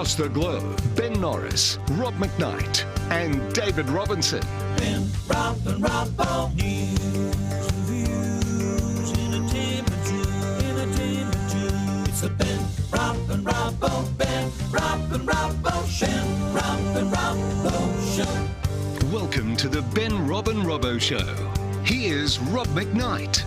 across the globe, Ben Norris, Rob McKnight, and David Robinson. Ben, Rob, and Robbo. News, reviews, entertainment too. It's the Ben, Rob, and Robbo. Ben, Rob, and Robbo Show. Ben, Rob, and Robbo Show. Welcome to the Ben, Rob and Robbo Show. Here's Rob McKnight.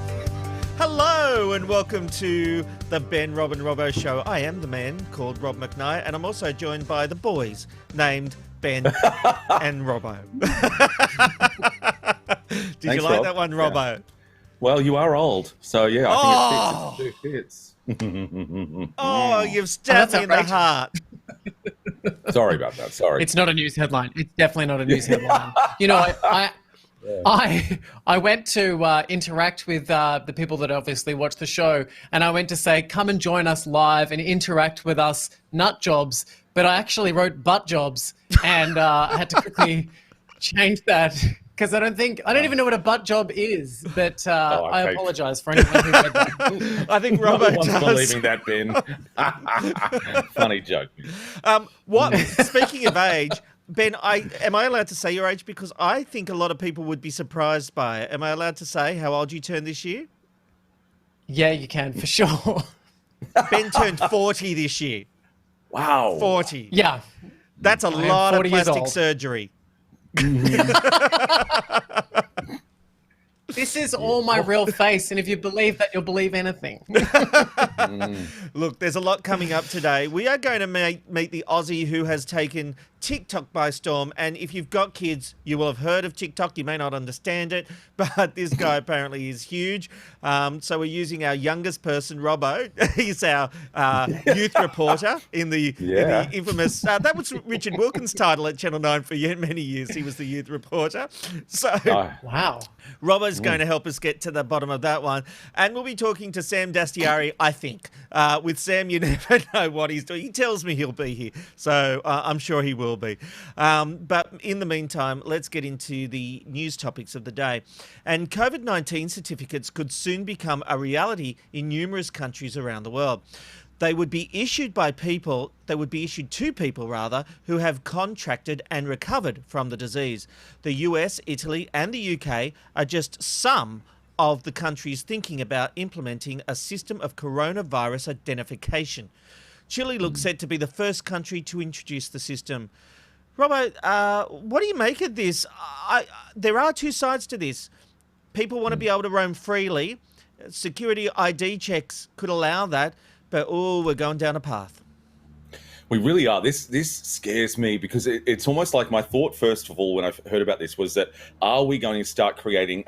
Hello and welcome to the Ben, Rob and Robbo Show. I am the man called Rob McKnight and I'm also joined by the boys named Ben and Robbo. Did Thanks, you like Rob. that one, Robbo? Yeah. Well, you are old, so yeah, I think it fits. Oh, you've stabbed me in the heart. Sorry about that. Sorry. It's not a news headline. It's definitely not a news headline. You know, I went to interact with the people that obviously watch the show, and I went to say, come and join us live and interact with us nut jobs, but I actually wrote butt jobs, and I had to quickly change that because I don't even know what a butt job is, but I apologize for anyone who read that. I think Robbo no one's does. believing that, Ben. Funny joke. Speaking of age, Ben, am I allowed to say your age? Because I think a lot of people would be surprised by it. Am I allowed to say how old you turned this year? Yeah, you can, for sure. Ben turned 40 this year. Wow. 40. Yeah. That's a lot of 40 years plastic old. surgery. This is all my real face, and if you believe that, you'll believe anything. Look, there's a lot coming up today. We are going to meet the Aussie who has taken TikTok by storm. And if you've got kids, you will have heard of TikTok. You may not understand it, but this guy apparently is huge. So we're using our youngest person, Robbo. He's our youth reporter in the infamous... that was Richard Wilkins' title at Channel 9 for many years. He was the youth reporter. So Wow. Robbo's going to help us get to the bottom of that one. And we'll be talking to Sam Dastiari, I think. With Sam, you never know what he's doing. He tells me he'll be here, so I'm sure he will be. But in the meantime, let's get into the news topics of the day. And COVID-19 certificates could soon become a reality in numerous countries around the world. They would be issued to people who have contracted and recovered from the disease. The US, Italy, and the UK are just some of the countries thinking about implementing a system of coronavirus identification. Chile looks set to be the first country to introduce the system. Robbo, what do you make of this? There are two sides to this. People want to be able to roam freely. Security ID checks could allow that. But, we're going down a path. We really are. This scares me because it's almost like my thought, first of all, when I heard about this, was that are we going to start creating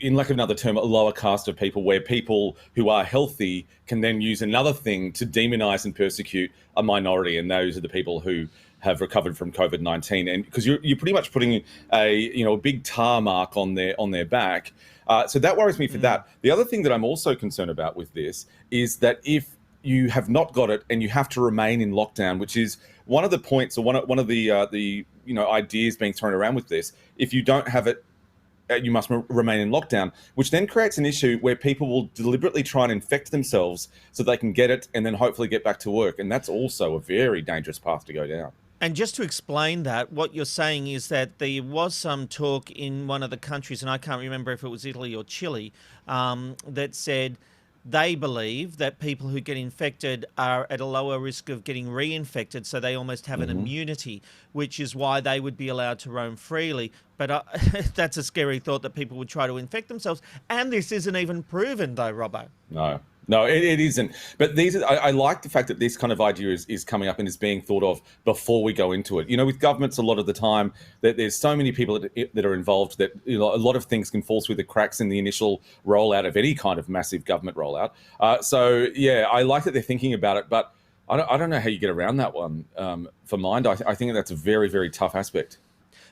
in lack of another term, a lower caste of people where people who are healthy can then use another thing to demonize and persecute a minority, and those are the people who have recovered from COVID-19, and because you're pretty much putting a big tar mark on their back. So that worries me for that. The other thing that I'm also concerned about with this is that if you have not got it and you have to remain in lockdown, which is one of the points or one of the ideas being thrown around with this, if you don't have it, you must remain in lockdown, which then creates an issue where people will deliberately try and infect themselves so they can get it and then hopefully get back to work. And that's also a very dangerous path to go down. And just to explain that, what you're saying is that there was some talk in one of the countries, and I can't remember if it was Italy or Chile, that said they believe that people who get infected are at a lower risk of getting reinfected, so they almost have an immunity, which is why they would be allowed to roam freely. But that's a scary thought that people would try to infect themselves. And this isn't even proven, though, Robbo. No, it isn't. But I like the fact that this kind of idea is coming up and is being thought of before we go into it. You know, with governments, a lot of the time, that there's so many people that are involved that a lot of things can fall through the cracks in the initial rollout of any kind of massive government rollout. So, yeah, I like that they're thinking about it, but I don't know how you get around that one. For Mind, I think that's a very, very tough aspect.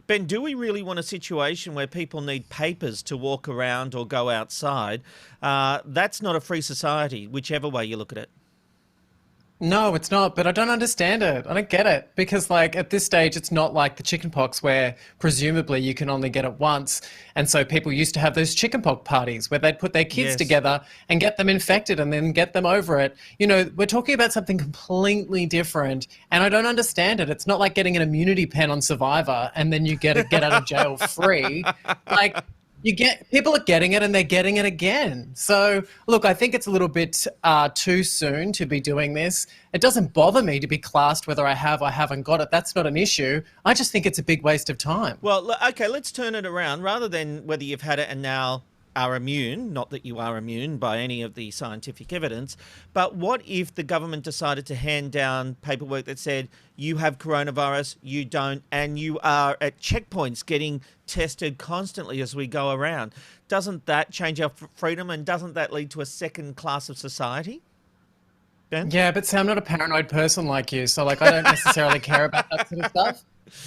Ben, do we really want a situation where people need papers to walk around or go outside? That's not a free society, whichever way you look at it. No, it's not, but I don't understand it. I don't get it because, like, at this stage, it's not like the chickenpox where presumably you can only get it once. And so people used to have those chickenpox parties where they'd put their kids Yes. together and get them infected and then get them over it. You know, we're talking about something completely different, and I don't understand it. It's not like getting an immunity pen on Survivor and then you get out of jail free. Like, people are getting it and they're getting it again. So look, I think it's a little bit too soon to be doing this. It doesn't bother me to be classed whether I have or haven't got it. That's not an issue. I just think it's a big waste of time. Well, okay, let's turn it around. Rather than whether you've had it and now are immune, not that you are immune by any of the scientific evidence, but what if the government decided to hand down paperwork that said you have coronavirus, you don't, and you are at checkpoints getting tested constantly as we go around? Doesn't that change our freedom, and doesn't that lead to a second class of society? Ben? Yeah, but see, I'm not a paranoid person like you, so like I don't necessarily care about that sort of stuff.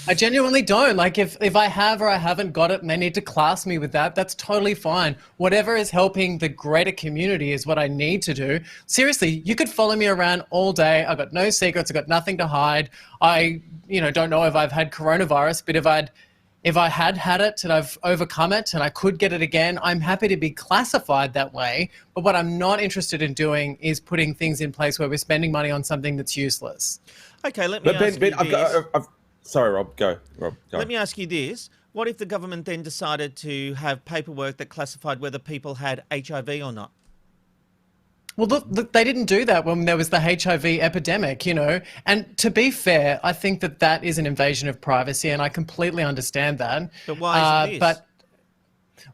I genuinely don't. Like if I have or I haven't got it and they need to class me with that, that's totally fine. Whatever is helping the greater community is what I need to do. Seriously, you could follow me around all day. I've got no secrets. I've got nothing to hide. I, don't know if I've had coronavirus, but if I had it and I've overcome it and I could get it again, I'm happy to be classified that way. But what I'm not interested in doing is putting things in place where we're spending money on something that's useless. Okay, let me ask you this. Sorry, Rob. Go. Let me ask you this. What if the government then decided to have paperwork that classified whether people had HIV or not? Well, look, they didn't do that when there was the HIV epidemic, And to be fair, I think that is an invasion of privacy, and I completely understand that. But why isn't this?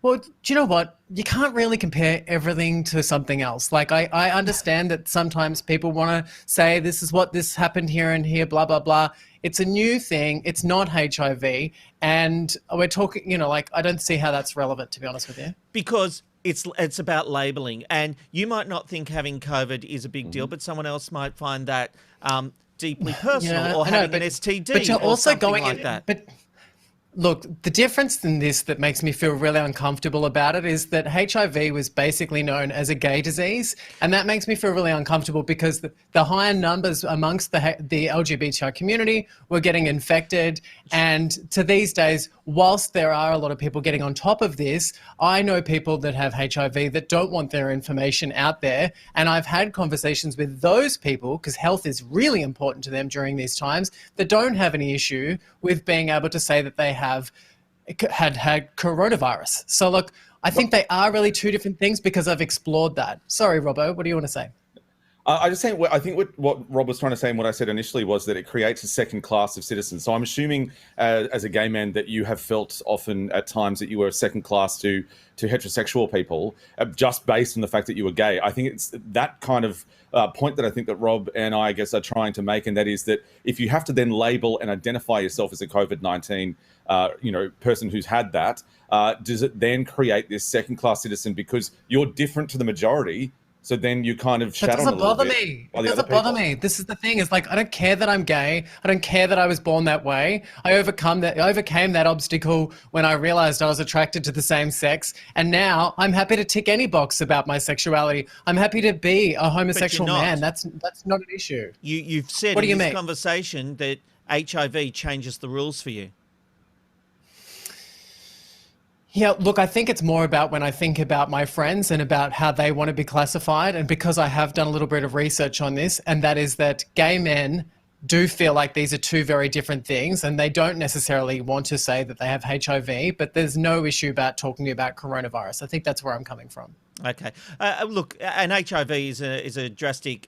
Well, do you know what? You can't really compare everything to something else. Like, I understand that sometimes people want to say this happened here and here, blah, blah, blah. It's a new thing. It's not HIV. And we're talking, I don't see how that's relevant, to be honest with you. Because it's about labeling, and you might not think having COVID is a big deal, but someone else might find that deeply personal, or having an STD, but you're or also something going like in, that. But look, the difference in this that makes me feel really uncomfortable about it is that HIV was basically known as a gay disease, and that makes me feel really uncomfortable because the higher numbers amongst the LGBTI community were getting infected, and to these days, whilst there are a lot of people getting on top of this, I know people that have HIV that don't want their information out there, and I've had conversations with those people, because health is really important to them during these times, that don't have any issue with being able to say that they had coronavirus. So look, I think they are really two different things because I've explored that. Sorry, Robbo, what do you want to say? I think what Rob was trying to say and what I said initially was that it creates a second class of citizens. So I'm assuming as a gay man that you have felt often at times that you were a second class to heterosexual people just based on the fact that you were gay. I think it's that kind of point that I think that Rob and I guess are trying to make, and that is that if you have to then label and identify yourself as a COVID-19 person who's had that, does it then create this second class citizen because you're different to the majority? So then you kind of That doesn't bother me. It doesn't bother me. This is the thing. Is like I don't care that I'm gay. I don't care that I was born that way. I overcame that obstacle when I realized I was attracted to the same sex, and now I'm happy to tick any box about my sexuality. I'm happy to be a homosexual man. That's not an issue. You've said What do in you this mean? conversation that HIV changes the rules for you. Yeah, look, I think it's more about when I think about my friends and about how they want to be classified. And because I have done a little bit of research on this, and that is that gay men do feel like these are two very different things, and they don't necessarily want to say that they have HIV, but there's no issue about talking about coronavirus. I think that's where I'm coming from. Okay. Look, and HIV is a drastic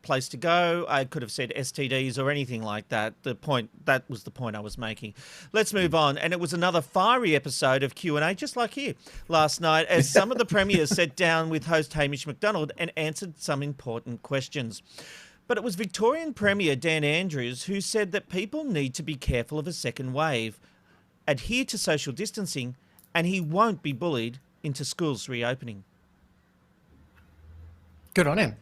place to go. I could have said STDs or anything like that. That was the point I was making. Let's move on. And it was another fiery episode of Q&A, just like here last night, as some of the premiers sat down with host Hamish McDonald and answered some important questions. But it was Victorian Premier Dan Andrews who said that people need to be careful of a second wave, adhere to social distancing, and he won't be bullied into schools reopening. Good on him.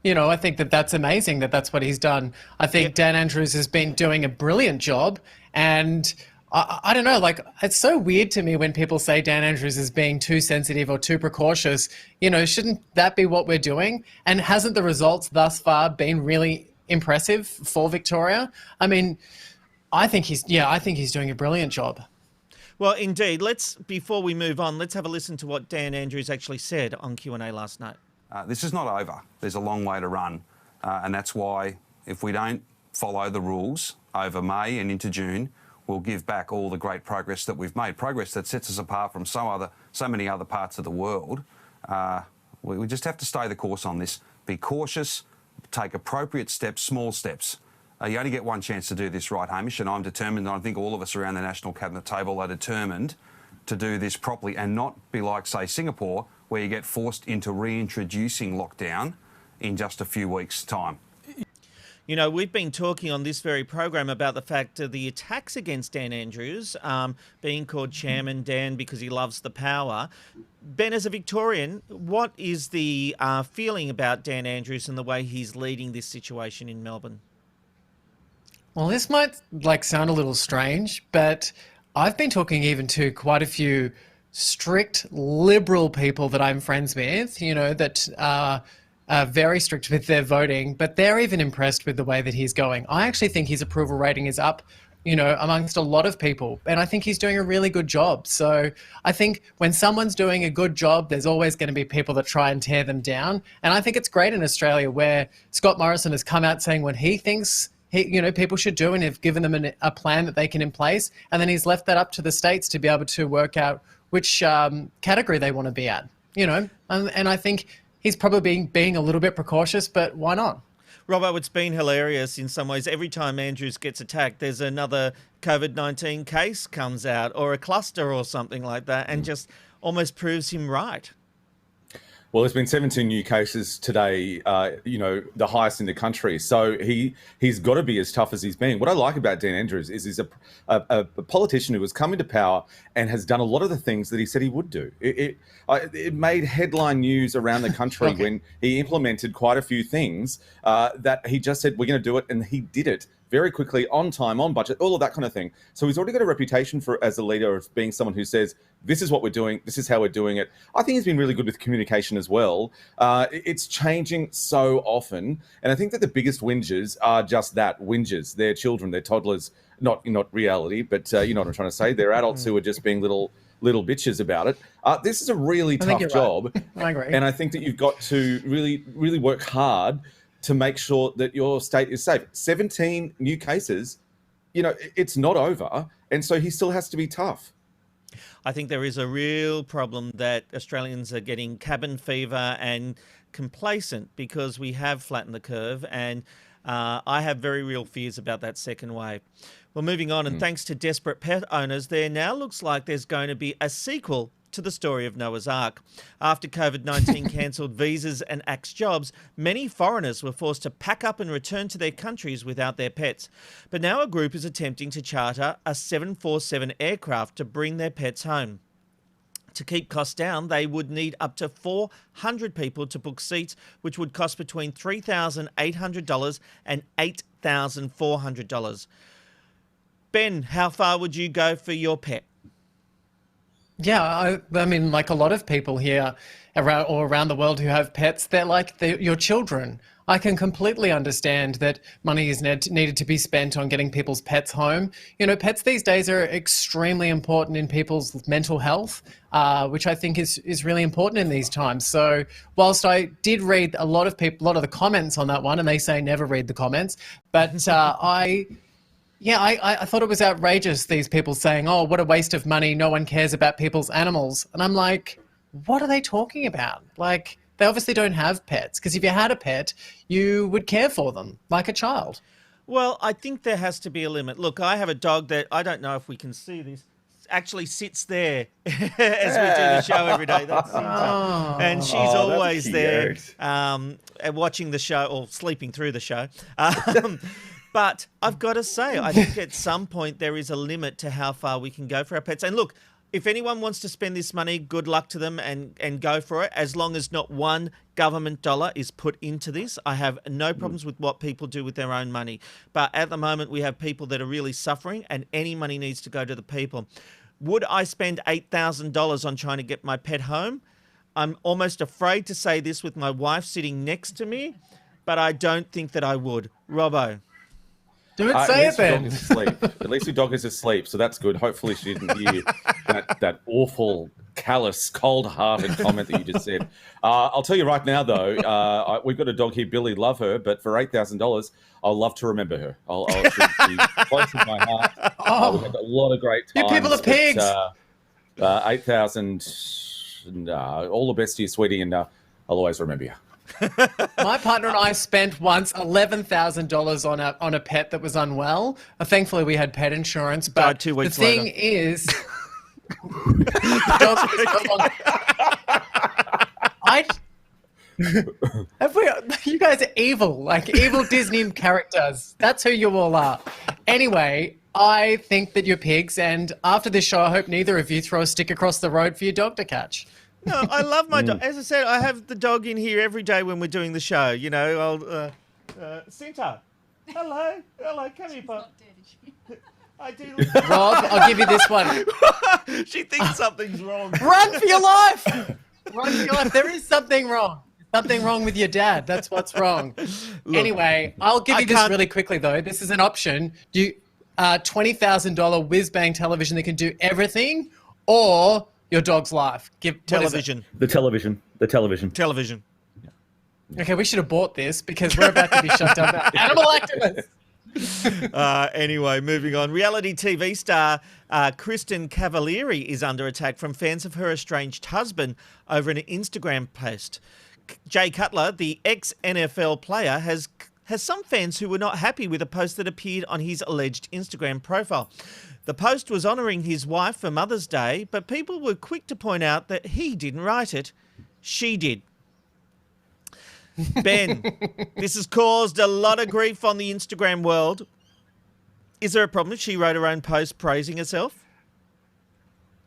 I think that's amazing that that's what he's done. I think Dan Andrews has been doing a brilliant job, and I don't know, like, it's so weird to me when people say Dan Andrews is being too sensitive or too precautious. Shouldn't that be what we're doing? And hasn't the results thus far been really impressive for Victoria? I mean, I think he's doing a brilliant job. Well, indeed. Before we move on, let's have a listen to what Dan Andrews actually said on Q&A last night. This is not over. There's a long way to run. And that's why if we don't follow the rules over May and into June, we'll give back all the great progress that we've made, progress that sets us apart from so many other parts of the world. We just have to stay the course on this. Be cautious, take appropriate steps, small steps. You only get one chance to do this right, Hamish, and I'm determined, and I think all of us around the National Cabinet table are determined to do this properly and not be like, say, Singapore, where you get forced into reintroducing lockdown in just a few weeks' time. We've been talking on this very program about the fact of the attacks against Dan Andrews, being called Chairman Dan because he loves the power. Ben, as a Victorian, what is the feeling about Dan Andrews and the way he's leading this situation in Melbourne? Well, this might sound a little strange, but I've been talking even to quite a few strict Liberal people that I'm friends with, that are very strict with their voting, but they're even impressed with the way that he's going. I actually think his approval rating is up, amongst a lot of people, and I think he's doing a really good job. So I think when someone's doing a good job, there's always going to be people that try and tear them down. And I think it's great in Australia where Scott Morrison has come out saying what he thinks people should do, and have given them a plan that they can in place. And then he's left that up to the states to be able to work out which category they want to be at, and I think he's probably being a little bit precautious, but why not? Robbo, it's been hilarious in some ways. Every time Andrews gets attacked, there's another COVID-19 case comes out or a cluster or something like that, and just almost proves him right. Well, there's been 17 new cases today, the highest in the country. So he's got to be as tough as he's been. What I like about Dan Andrews is he's a politician who has come into power and has done a lot of the things that he said he would do. It made headline news around the country when he implemented quite a few things that he just said, we're going to do it, and he did it very quickly, on time, on budget, all of that kind of thing. So he's already got a reputation as a leader of being someone who says, this is what we're doing, this is how we're doing it. I think he's been really good with communication as well. It's changing so often. And I think that the biggest whingers are just that, whingers. They're children, they're toddlers, not reality, but you know what I'm trying to say. They're adults who are just being little bitches about it. This is a really tough job. Right. I agree. And I think that you've got to really, really work hard to make sure that your state is safe. 17 new cases, it's not over. And so he still has to be tough. I think there is a real problem that Australians are getting cabin fever and complacent because we have flattened the curve. And I have very real fears about that second wave. Well, moving on, and thanks to desperate pet owners, there now looks like there's going to be a sequel to the story of Noah's Ark. After COVID-19 cancelled visas and axed jobs, many foreigners were forced to pack up and return to their countries without their pets. But now a group is attempting to charter a 747 aircraft to bring their pets home. To keep costs down, they would need up to 400 people to book seats, which would cost between $3,800 and $8,400. Ben, how far would you go for your pet? Yeah, I mean, like a lot of people here around the world who have pets, they're your children. I can completely understand that money is needed to be spent on getting people's pets home. Pets these days are extremely important in people's mental health, which I think is really important in these times. So whilst I did read a lot of the comments on that one, and they say never read the comments, but I thought it was outrageous, these people saying, oh, what a waste of money, no one cares about people's animals. And I'm like, what are they talking about? Like, they obviously don't have pets, because if you had a pet, you would care for them like a child. Well, I think there has to be a limit. Look, I have a dog that, I don't know if we can see this, actually sits there as we do the show every day. That's Cinta. And she's always there watching the show or sleeping through the show. But I've got to say, I think at some point there is a limit to how far we can go for our pets. And look, if anyone wants to spend this money, good luck to them and go for it. As long as not one government dollar is put into this, I have no problems with what people do with their own money. But at the moment, we have people that are really suffering, and any money needs to go to the people. Would I spend $8,000 on trying to get my pet home? I'm almost afraid to say this with my wife sitting next to me, but I don't think that I would. Robbo. Don't say it then. At least your dog is asleep, so that's good. Hopefully she didn't hear that awful, callous, cold-hearted comment that you just said. I'll tell you right now, though, we've got a dog here, Billy, love her, but for $8,000, I'll love to remember her. She'll be close to my heart. We've had a lot of great times. You people are pigs. 8,000, and all the best to you, sweetie, and I'll always remember you. My partner and I spent once $11,000 on a pet that was unwell. Thankfully, we had pet insurance. But Died 2 weeks the thing later. is, the dog is no longer. You guys are evil, like evil Disney characters. That's who you all are. Anyway, I think that you're pigs, and after this show, I hope neither of you throw a stick across the road for your dog to catch. No, I love my dog. As I said, I have the dog in here every day when we're doing the show. You know, Cinta. Hello, come here, Pop. I do. Rob, I'll give you this one. She thinks something's wrong. Run for your life! Run for your life. There is something wrong. Something wrong with your dad. That's what's wrong. Look, anyway, I'll give you this really quickly, though. This is an option. Do $20,000 whiz-bang television that can do everything, or your dog's life. Television. The television. Television. Okay, we should have bought this because we're about to be shut down by animal activists. Anyway, moving on. Reality TV star Kristen Cavallari is under attack from fans of her estranged husband over an Instagram post. Jay Cutler, the ex-NFL player, has some fans who were not happy with a post that appeared on his alleged Instagram profile. The post was honouring his wife for Mother's Day, but people were quick to point out that he didn't write it. She did. Ben, this has caused a lot of grief on the Instagram world. Is there a problem if she wrote her own post praising herself?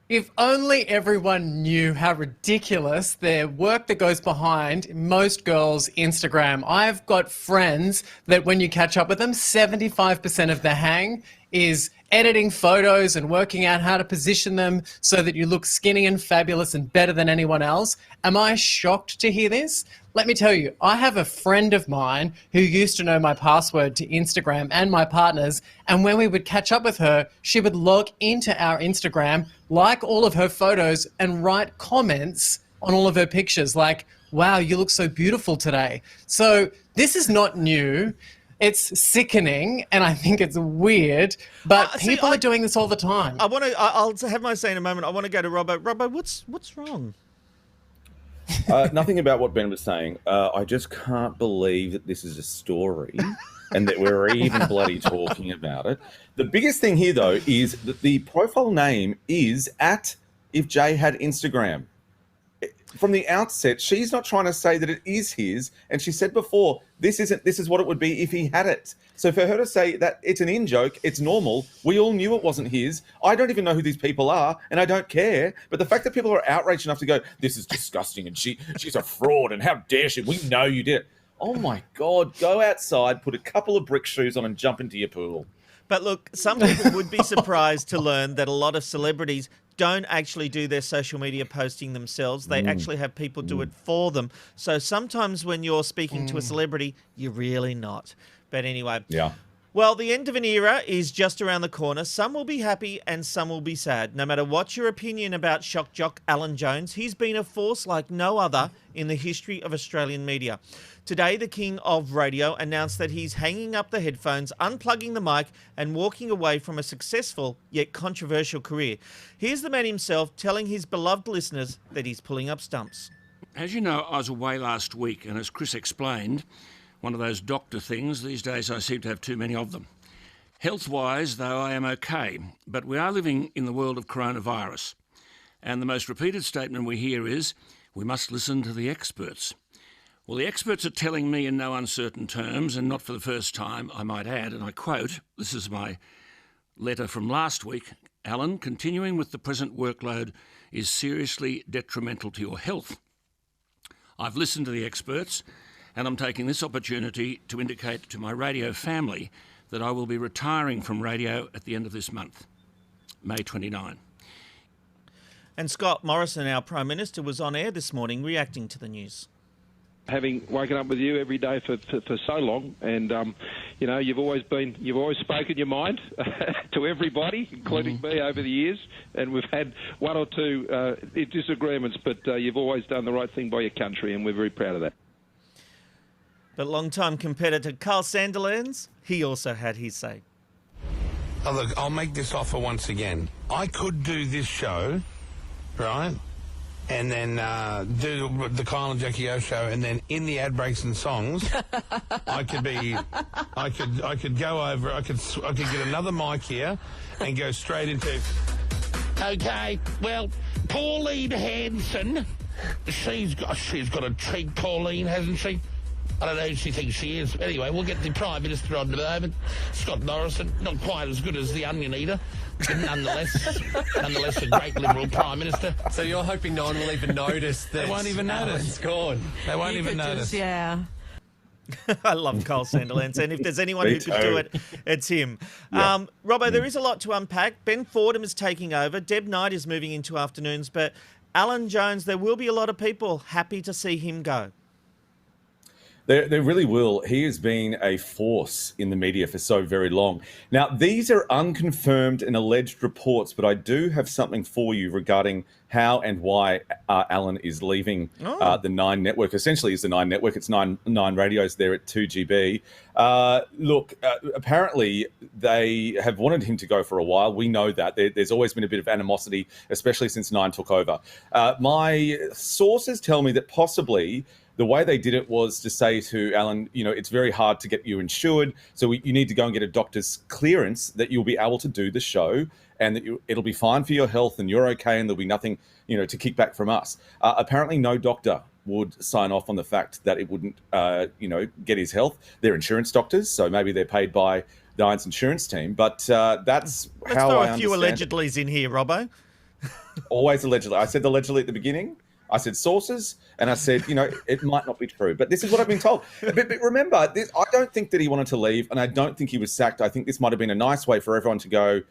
If only everyone knew how ridiculous the work that goes behind most girls' Instagram. I've got friends that when you catch up with them, 75% of the hang is editing photos and working out how to position them so that you look skinny and fabulous and better than anyone else. Am I shocked to hear this? Let me tell you, I have a friend of mine who used to know my password to Instagram and my partner's, and when we would catch up with her, she would log into our Instagram, like all of her photos, and write comments on all of her pictures like, wow, you look so beautiful today. So this is not new. It's sickening, and I think it's weird, but people are doing this all the time. I'll have my say in a moment. I want to go to Robbo. Robbo, what's wrong? Nothing about what Ben was saying. I just can't believe that this is a story and that we're even bloody talking about it. The biggest thing here, though, is that the profile name is @if Jay had Instagram. From the outset, she's not trying to say that it is his, and she said before, this is what it would be if he had it. So for her to say that it's an in-joke, it's normal, we all knew it wasn't his. I don't even know who these people are, and I don't care. But the fact that people are outraged enough to go, this is disgusting, and she's a fraud, and how dare she, we know you did it. Oh my God, go outside, put a couple of brick shoes on and jump into your pool. But look, some people would be surprised to learn that a lot of celebrities don't actually do their social media posting themselves. They actually have people do it for them. So sometimes when you're speaking to a celebrity, you're really not. But anyway. Yeah. Well, the end of an era is just around the corner. Some will be happy and some will be sad. No matter what your opinion about shock jock Alan Jones, he's been a force like no other in the history of Australian media. Today, the king of radio announced that he's hanging up the headphones, unplugging the mic, and walking away from a successful yet controversial career. Here's the man himself telling his beloved listeners that he's pulling up stumps. As you know, I was away last week, and as Chris explained, one of those doctor things, these days I seem to have too many of them. Health-wise, though, I am okay, but we are living in the world of coronavirus, and the most repeated statement we hear is, we must listen to the experts. Well, the experts are telling me in no uncertain terms, and not for the first time, I might add, and I quote, this is my letter from last week, Alan, continuing with the present workload is seriously detrimental to your health. I've listened to the experts, and I'm taking this opportunity to indicate to my radio family that I will be retiring from radio at the end of this month, May 29. And Scott Morrison, our Prime Minister, was on air this morning reacting to the news. Having woken up with you every day for so long, and you know, you've always spoken your mind to everybody, including me, over the years, and we've had one or two disagreements, but you've always done the right thing by your country, and we're very proud of that. But long-time competitor Carl Sandilands, he also had his say. Oh, look, I'll make this offer once again. I could do this show, right? And then do the Kyle and Jackie O show, and then in the ad breaks and songs, I could go over. I could get another mic here, and go straight into. Okay, well, Pauline Hanson, she's got a treat. Pauline, hasn't she? I don't know who she thinks she is. Anyway, we'll get the Prime Minister on the moment. Scott Morrison, not quite as good as the Onion Eater, but nonetheless a great Liberal Prime Minister. So you're hoping no one will even notice that They won't even notice. Gone. They won't even notice. Yeah. I love Carl Sandilands, and if there's anyone who could do it, it's him. Yeah. Robbo, there is a lot to unpack. Ben Fordham is taking over. Deb Knight is moving into afternoons, but Alan Jones, there will be a lot of people happy to see him go. There really will. He has been a force in the media for so very long. Now, these are unconfirmed and alleged reports, but I do have something for you regarding how and why Alan is leaving the Nine network. Essentially, it's the Nine network. It's nine radios there at 2GB. Apparently, they have wanted him to go for a while. We know that. There's always been a bit of animosity, especially since Nine took over. My sources tell me that possibly the way they did it was to say to Alan, you know, it's very hard to get you insured, so you need to go and get a doctor's clearance that you'll be able to do the show, and that it'll be fine for your health and you're okay, and there'll be nothing, you know, to kick back from us. Apparently, no doctor would sign off on the fact that it wouldn't, get his health. They're insurance doctors, so maybe they're paid by the Irons insurance team, but that's Let's how throw I a few understand allegedlys in here, Robbo. Always allegedly. I said allegedly at the beginning. I said sources, and I said, you know, it might not be true, but this is what I've been told. But remember, I don't think that he wanted to leave, and I don't think he was sacked. I think this might have been a nice way for everyone to go,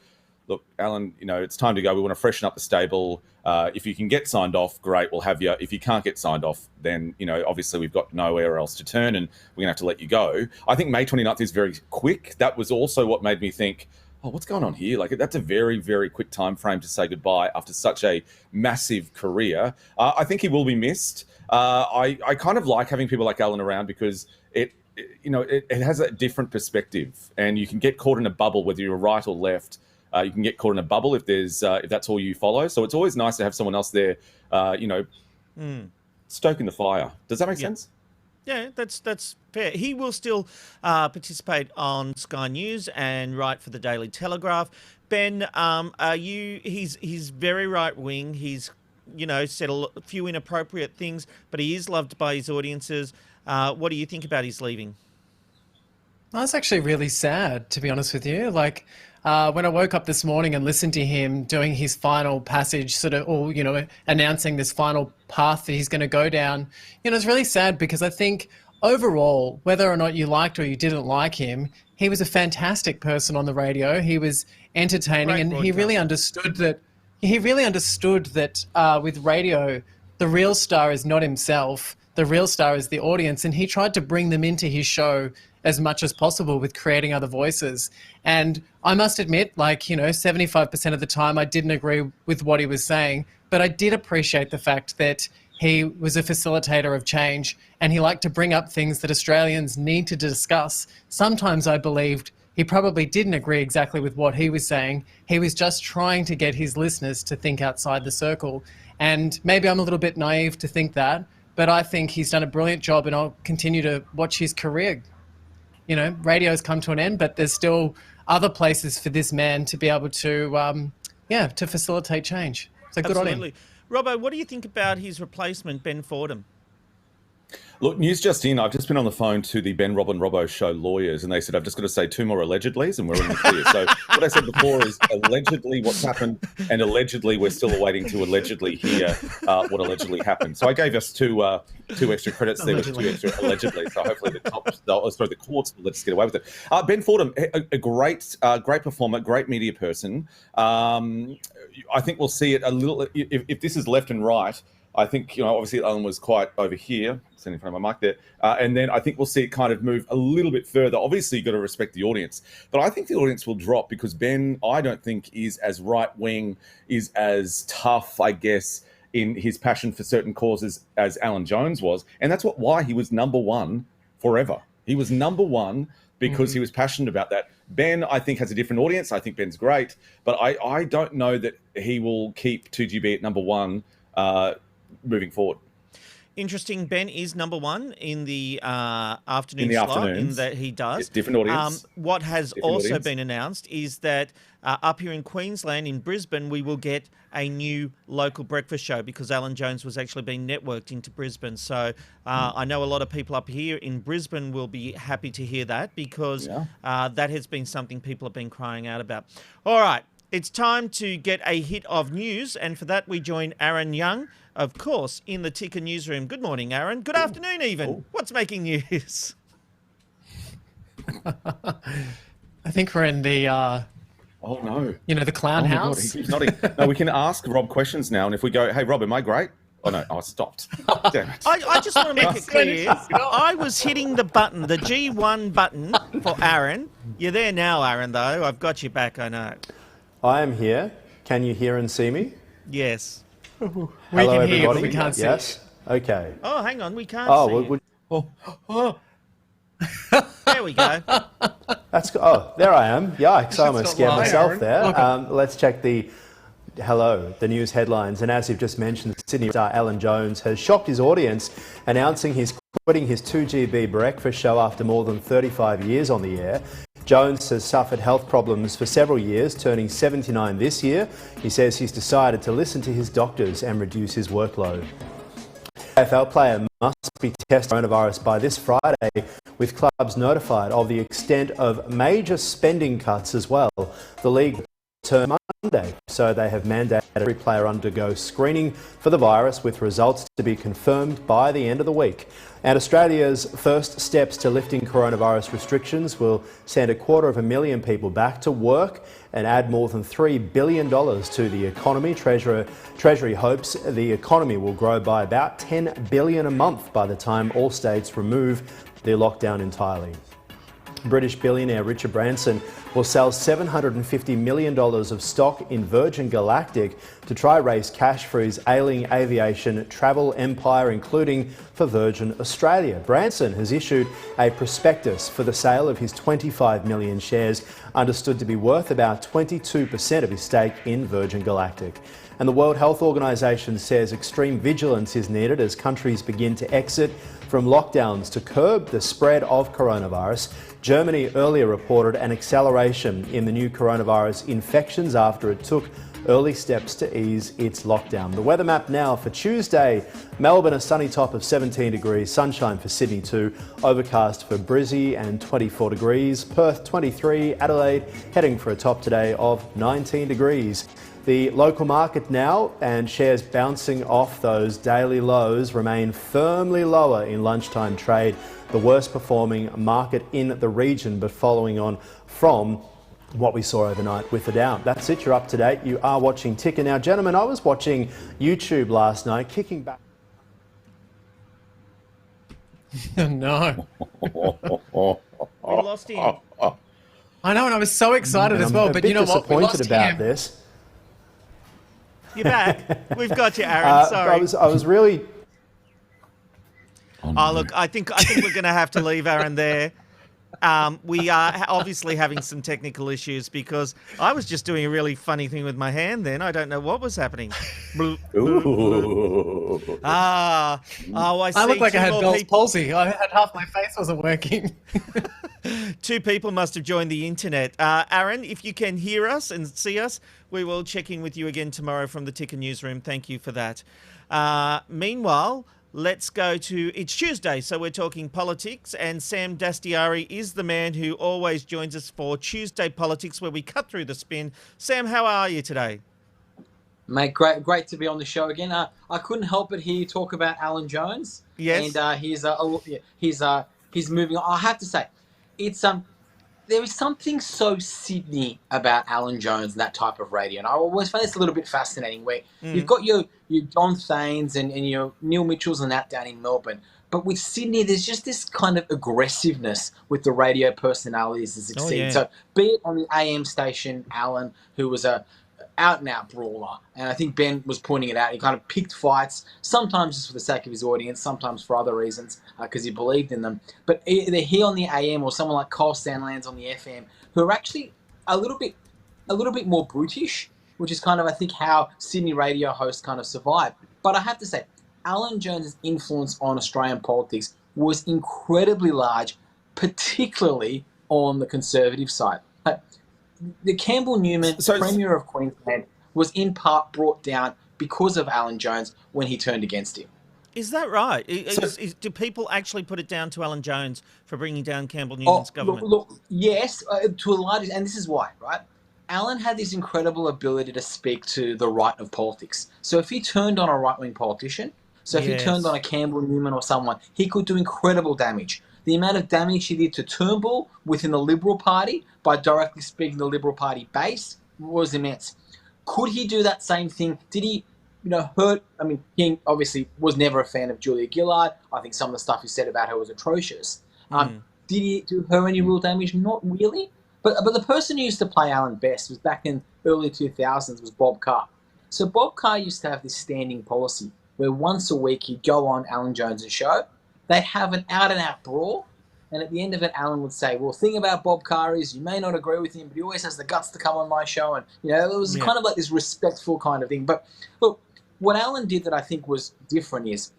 look, Alan, you know, it's time to go. We want to freshen up the stable. If you can get signed off, great, we'll have you. If you can't get signed off, then, you know, obviously we've got nowhere else to turn, and we're going to have to let you go. I think May 29th is very quick. That was also what made me think, oh, what's going on here? Like, that's a very, very quick time frame to say goodbye after such a massive career. I think he will be missed. I kind of like having people like Alan around because it has a different perspective, and you can get caught in a bubble whether you're right or left. You can get caught in a bubble if that's all you follow. So it's always nice to have someone else there, stoking the fire. Does that make sense? Yeah, that's fair. He will still participate on Sky News and write for the Daily Telegraph. Ben, he's very right wing. He's, you know, said a few inappropriate things, but he is loved by his audiences. What do you think about his leaving? That's actually really sad, to be honest with you. Like, when I woke up this morning and listened to him doing his final passage, announcing this final path that he's going to go down, you know, it's really sad because I think overall, whether or not you liked or you didn't like him, he was a fantastic person on the radio. He was entertaining, and he really understood that. With radio, the real star is not himself. The real star is the audience, and he tried to bring them into his show as much as possible with creating other voices. And I must admit, 75% of the time I didn't agree with what he was saying, but I did appreciate the fact that he was a facilitator of change, and he liked to bring up things that Australians need to discuss. Sometimes I believed he probably didn't agree exactly with what he was saying. He was just trying to get his listeners to think outside the circle. And maybe I'm a little bit naive to think that, but I think he's done a brilliant job, and I'll continue to watch his career. You know, radio's come to an end, but there's still other places for this man to be able to, to facilitate change. So good on him. Robbo, what do you think about his replacement, Ben Fordham? Look, news just in. I've just been on the phone to the Ben, Rob and Robbo Show lawyers, and they said, I've just got to say 2 more allegedlys and we're in the clear. So what I said before is allegedly what's happened, and allegedly we're still awaiting to allegedly hear what allegedly happened. So I gave us two extra credits there with 2 extra allegedly. So hopefully the courts will let us get away with it. Ben Fordham, a great performer, great media person. I think we'll see it a little, if this is left and right, I think, obviously Alan was quite over here, sitting in front of my mic there. And then I think we'll see it kind of move a little bit further. Obviously, you've got to respect the audience. But I think the audience will drop because Ben, I don't think, is as right-wing, is as tough, I guess, in his passion for certain causes as Alan Jones was. And that's why he was number one forever. He was number one because he was passionate about that. Ben, I think, has a different audience. I think Ben's great. But I don't know that he will keep 2GB at number one moving forward. Interesting. Ben is number one in the afternoon slot in that he does. It's different audience. What has also been announced is that up here in Queensland, in Brisbane, we will get a new local breakfast show because Alan Jones was actually being networked into Brisbane. So I know a lot of people up here in Brisbane will be happy to hear that because that has been something people have been crying out about. All right. It's time to get a hit of news, and for that we join Aaron Young, of course, in the Ticker newsroom. Good morning, Aaron. Good afternoon, even. What's making news? I think we're in the oh no, the clown house. God, he's nodding. No, we can ask Rob questions now, and if we go, hey Rob, am I great? Oh no, I stopped. Damn it. I just want to make it clear. I was hitting the button, the G1 button for Aaron. You're there now, Aaron, though. I've got you back, I know. I am here. Can you hear and see me? Yes. Hello, we can everybody. hear, but we can't see. Yes. Okay. Oh, hang on, we can't see. There we go. There I am. Yikes! I almost scared myself Aaron. there. Let's check the news headlines. And as you've just mentioned, Sydney star Alan Jones has shocked his audience, announcing he's quitting his 2GB breakfast show after more than 35 years on the air. Jones has suffered health problems for several years, turning 79 this year. He says he's decided to listen to his doctors and reduce his workload. AFL player must be tested coronavirus by this Friday, with clubs notified of the extent of major spending cuts as well. The league returns Monday, so they have mandated every player undergo screening for the virus, with results to be confirmed by the end of the week. And Australia's first steps to lifting coronavirus restrictions will send 250,000 people back to work and add more than $3 billion to the economy. Treasury hopes the economy will grow by about $10 billion a month by the time all states remove the lockdown entirely. British billionaire Richard Branson will sell $750 million of stock in Virgin Galactic to try raise cash for his ailing aviation travel empire, including for Virgin Australia. Branson has issued a prospectus for the sale of his 25 million shares, understood to be worth about 22% of his stake in Virgin Galactic. And the World Health Organization says extreme vigilance is needed as countries begin to exit from lockdowns to curb the spread of coronavirus. Germany earlier reported an acceleration in the new coronavirus infections after it took early steps to ease its lockdown. The weather map now for Tuesday: Melbourne, a sunny top of 17 degrees, sunshine for Sydney too, overcast for Brizzy and 24 degrees, Perth 23, Adelaide heading for a top today of 19 degrees. The local market now, and shares bouncing off those daily lows, remain firmly lower in lunchtime trade, the worst performing market in the region, but following on from what we saw overnight with the Dow. That's it, you're up to date. You are watching Ticker. Now, gentlemen, I was watching YouTube last night, kicking back. No. We lost him. I know, and I was so excited as well. But you know what? We lost about him. this. You're back. We've got you, Aaron. Sorry. I was really. Oh, look, I think we're going to have to leave Aaron there. We are obviously having some technical issues because I was just doing a really funny thing with my hand then. I don't know what was happening. I see. I looked like I had Bell's palsy. I had half my face wasn't working. 2 people must have joined the internet. Aaron, if you can hear us and see us, we will check in with you again tomorrow from the Ticker newsroom. Thank you for that. Meanwhile, let's go to, it's Tuesday, so we're talking politics, and Sam Dastyari is the man who always joins us for Tuesday Politics, where we cut through the spin. Sam, how are you today? Mate, great to be on the show again. I couldn't help but hear you talk about Alan Jones. Yes. And he's moving on. I have to say, it's there is something so Sydney about Alan Jones and that type of radio, and I always find this a little bit fascinating. Where you've got your John Thanes and your Neil Mitchells and that down in Melbourne, but with Sydney, there's just this kind of aggressiveness with the radio personalities that succeed. yeah. So, be it on the AM station, Alan, who was a out-and-out brawler, and I think Ben was pointing it out. He kind of picked fights, sometimes just for the sake of his audience, sometimes for other reasons, because he believed in them. But either he on the AM or someone like Kyle Stanlands on the FM, who are actually a little bit more brutish, which is kind of, I think, how Sydney radio hosts kind of survived. But I have to say, Alan Jones' influence on Australian politics was incredibly large, particularly on the Conservative side. The Campbell Newman, Premier of Queensland, was in part brought down because of Alan Jones when he turned against him. Is that right? Do people actually put it down to Alan Jones for bringing down Campbell Newman's government? Look, yes, to a large extent, and this is why, right? Alan had this incredible ability to speak to the right of politics. So if he turned on a right-wing politician, if he turned on a Campbell Newman or someone, he could do incredible damage. The amount of damage he did to Turnbull within the Liberal Party by directly speaking to the Liberal Party base was immense. Could he do that same thing? Did he, hurt? I mean, he obviously was never a fan of Julia Gillard. I think some of the stuff he said about her was atrocious. Did he do her any real damage? Not really. But the person who used to play Alan best was back in early 2000s was Bob Carr. So Bob Carr used to have this standing policy where once a week he'd go on Alan Jones' show. They'd have an out-and-out brawl, and at the end of it, Alan would say, well, the thing about Bob Carr is you may not agree with him, but he always has the guts to come on my show. And, it was kind of like this respectful kind of thing. But, look, what Alan did that I think was different is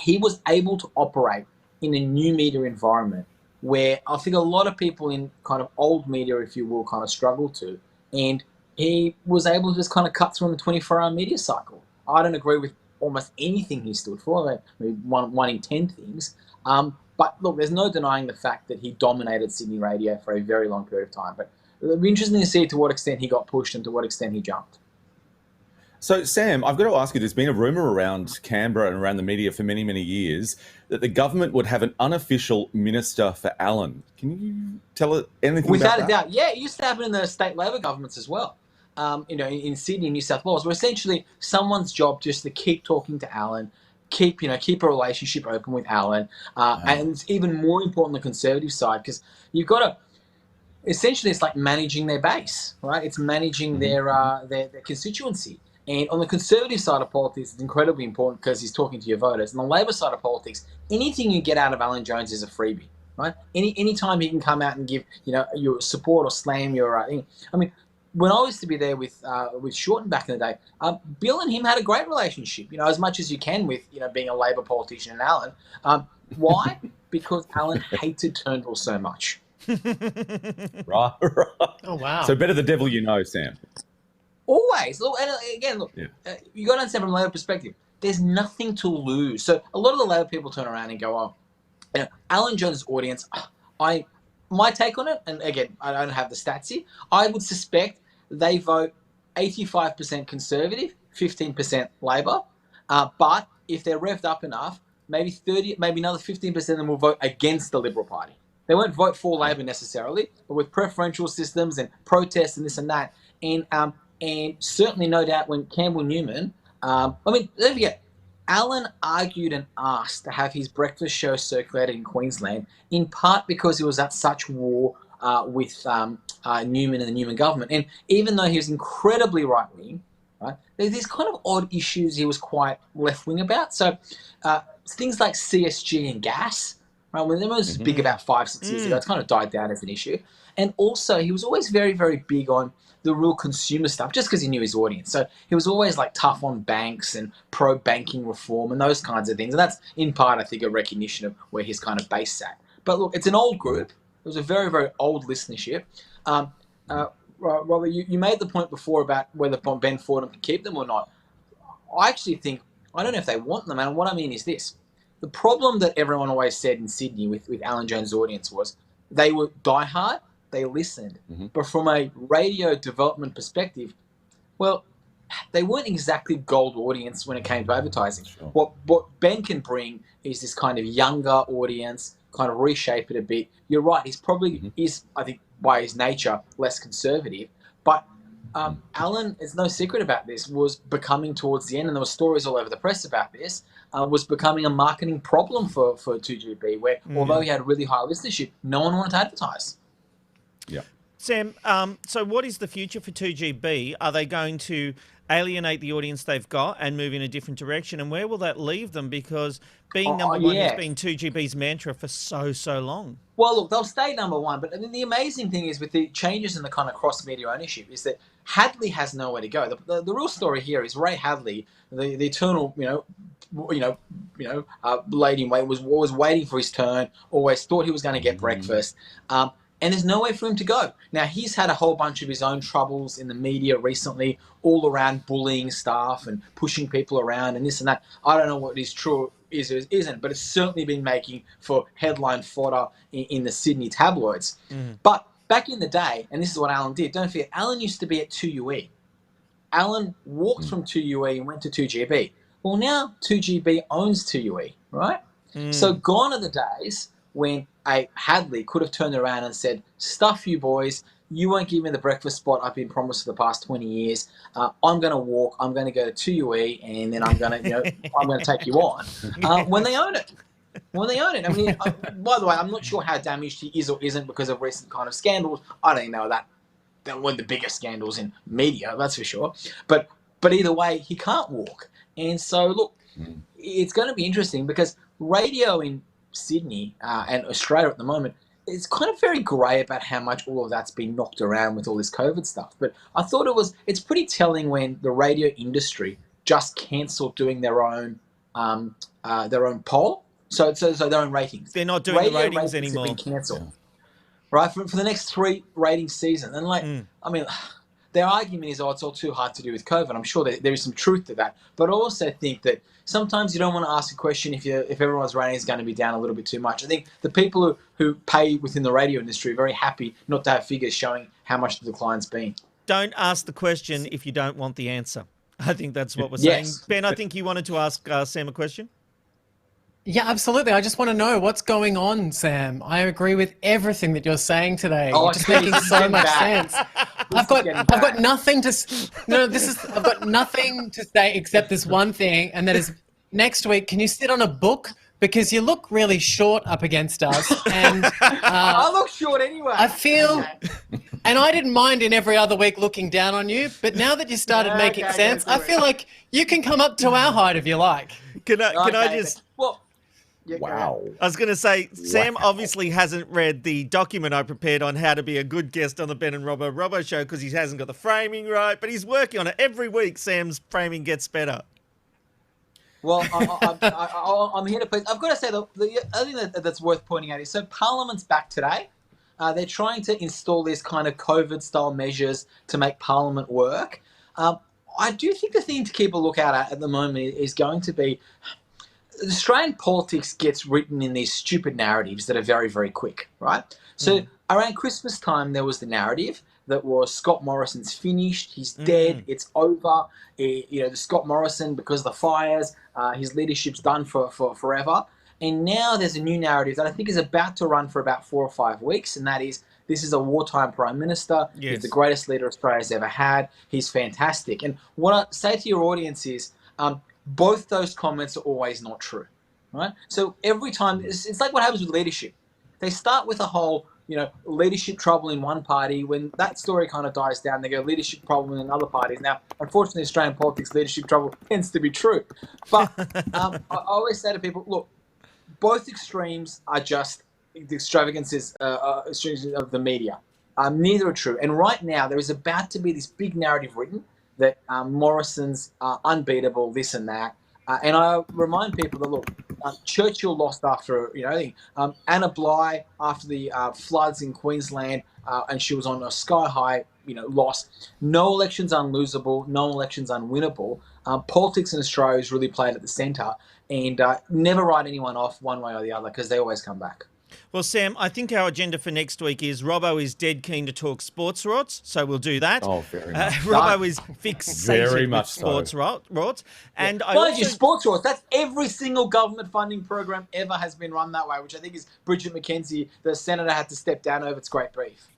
he was able to operate in a new media environment where I think a lot of people in kind of old media, if you will, kind of struggle to. And he was able to just kind of cut through on the 24-hour media cycle. I don't agree with almost anything he stood for, like maybe one in 10 things. But look, there's no denying the fact that he dominated Sydney radio for a very long period of time. But it'll be interesting to see to what extent he got pushed and to what extent he jumped. So, Sam, I've got to ask you, there's been a rumour around Canberra and around the media for many, many years that the government would have an unofficial minister for Alan. Can you tell us anything about that? Without a doubt. Yeah, it used to happen in the state Labor governments as well. In Sydney, New South Wales, where essentially someone's job just to keep talking to Alan, keep a relationship open with Alan, and it's even more important on the Conservative side because you've got to. Essentially, it's like managing their base, right? It's managing their constituency. And on the Conservative side of politics, it's incredibly important because he's talking to your voters. On the Labor side of politics, anything you get out of Alan Jones is a freebie, right? Any time he can come out and give your support or slam your thing. I mean. When I used to be there with Shorten back in the day, Bill and him had a great relationship. As much as you can with being a Labor politician and Alan. Why? Because Alan hated Turnbull so much. Right. Oh wow! So better the devil you know, Sam. Always look, and again, you got to understand from a Labor perspective. There's nothing to lose. So a lot of the Labor people turn around and go, "Oh, Alan Jones' audience." My take on it, and again, I don't have the stats here. I would suspect they vote 85% Conservative, 15% Labor. But if they're revved up enough, maybe another 15% of them will vote against the Liberal Party. They won't vote for Labor necessarily, but with preferential systems and protests and this and that. And certainly, no doubt, when Campbell Newman, don't forget, Alan argued and asked to have his breakfast show circulated in Queensland, in part because he was at such war with Newman and the Newman government. And even though he was incredibly right-wing, right, there's these kind of odd issues he was quite left-wing about. So things like CSG and gas, right, when it was big about 5-6 years ago, it's kind of died down as an issue. And also, he was always very, very big on the real consumer stuff, just because he knew his audience. So he was always like tough on banks and pro-banking reform and those kinds of things. And that's in part, I think, a recognition of where his kind of base sat. But look, it's an old group. It was a very, very old listenership. Robert, you made the point before about whether Ben Fordham can keep them or not. I actually think, I don't know if they want them. And what I mean is this. the problem that everyone always said in Sydney with Alan Jones' audience was they were diehard, they listened. But from a radio development perspective, well, they weren't exactly gold audience when it came to advertising. What Ben can bring is this kind of younger audience, kind of reshape it a bit. You're right, he's probably is, I think, by his nature, less conservative. But Alan, it's no secret about this, was becoming towards the end, and there were stories all over the press about this, was becoming a marketing problem for 2GB, where although he had really high listenership, no one wanted to advertise. Yeah. Sam, so what is the future for 2GB? Are they going to alienate the audience they've got and move in a different direction? And where will that leave them? Because being number one has been 2GB's mantra for so long. Well, look, they'll stay number one. But I mean, the amazing thing is with the changes in the kind of cross-media ownership is that Hadley has nowhere to go. The real story here is Ray Hadley, the eternal, lady in wait, was always waiting for his turn, always thought he was going to get breakfast. And there's nowhere for him to go. Now, he's had a whole bunch of his own troubles in the media recently, all around bullying staff and pushing people around and this and that. I don't know what is true is or isn't, but it's certainly been making for headline fodder in the Sydney tabloids. But back in the day, and this is what Alan did, don't forget, Alan used to be at 2UE. Alan walked from 2UE and went to 2GB. Well, now 2GB owns 2UE, right? So gone are the days when a Hadley could have turned around and said, stuff you boys, you won't give me the breakfast spot I've been promised for the past 20 years. I'm going to walk, I'm going to go to 2UE, and then I'm going to, I'm going to take you on. When they own it. When they own it. I mean, by the way, I'm not sure how damaged he is or isn't because of recent kind of scandals. I don't know that one of the biggest scandals in media, that's for sure. But either way, he can't walk. And so, look, it's going to be interesting because radio in Sydney and Australia at the moment, it's kind of very grey about how much all of that's been knocked around with all this COVID stuff. But I thought it's pretty telling when the radio industry just cancelled doing their own poll, so their own ratings. They're not doing the ratings anymore. Have been cancelled, right, for the next 3 rating seasons. And I mean, their argument is, it's all too hard to do with COVID. I'm sure there is some truth to that, but I also think that sometimes you don't want to ask a question if everyone's rating is going to be down a little bit too much. I think the people who pay within the radio industry are very happy not to have figures showing how much the decline's been. Don't ask the question if you don't want the answer. I think that's what we're saying. Yes. Ben, I think you wanted to ask Sam a question. Yeah, absolutely. I just want to know what's going on, Sam. I agree with everything that you're saying today. You're just making so much sense. I've got nothing to I've got nothing to say except this one thing, and that is next week, can you sit on a book? Because you look really short up against us. And I look short anyway. I feel, and I didn't mind in every other week looking down on you, but now that you started making sense, I feel like you can come up to our height if you like. Can I just... Yeah, wow. I was going to say, Sam obviously hasn't read the document I prepared on how to be a good guest on the Ben and Robbo Show because he hasn't got the framing right, but he's working on it. Every week, Sam's framing gets better. Well, I'm here to please. I've got to say, the other thing that's worth pointing out is, so Parliament's back today. They're trying to install these kind of COVID-style measures to make Parliament work. I do think the thing to keep a lookout at the moment is going to be... Australian politics gets written in these stupid narratives that are very, very quick, right? So around Christmas time, there was the narrative that was Scott Morrison's finished, he's dead, it's over. The Scott Morrison, because of the fires, his leadership's done for forever. And now there's a new narrative that I think is about to run for about 4 or 5 weeks, and that is, this is a wartime Prime Minister. He's the greatest leader Australia's ever had. He's fantastic. And what I say to your audience is, both those comments are always not true, right? So every time, it's like what happens with leadership. They start with a whole, leadership trouble in one party. When that story kind of dies down, they go leadership problem in other parties. Now, unfortunately, Australian politics, leadership trouble tends to be true. But I always say to people, look, both extremes are just the extravagances of the media. Neither are true. And right now, there is about to be this big narrative written that Morrison's unbeatable, this and that. And I remind people that, look, Churchill lost after, Anna Bligh after the floods in Queensland, and she was on a sky-high lost. No election's unlosable. No election's unwinnable. Politics in Australia is really played at the centre, and never write anyone off one way or the other because they always come back. Well, Sam, I think our agenda for next week is Robbo is dead keen to talk sports rods, so we'll do that. Oh, very much. Robbo is fixated Very with much sports rods. And I Mind also... you, sports rods, that's every single government funding program ever has been run that way, which I think is Bridget McKenzie, the senator, had to step down over. It's great brief.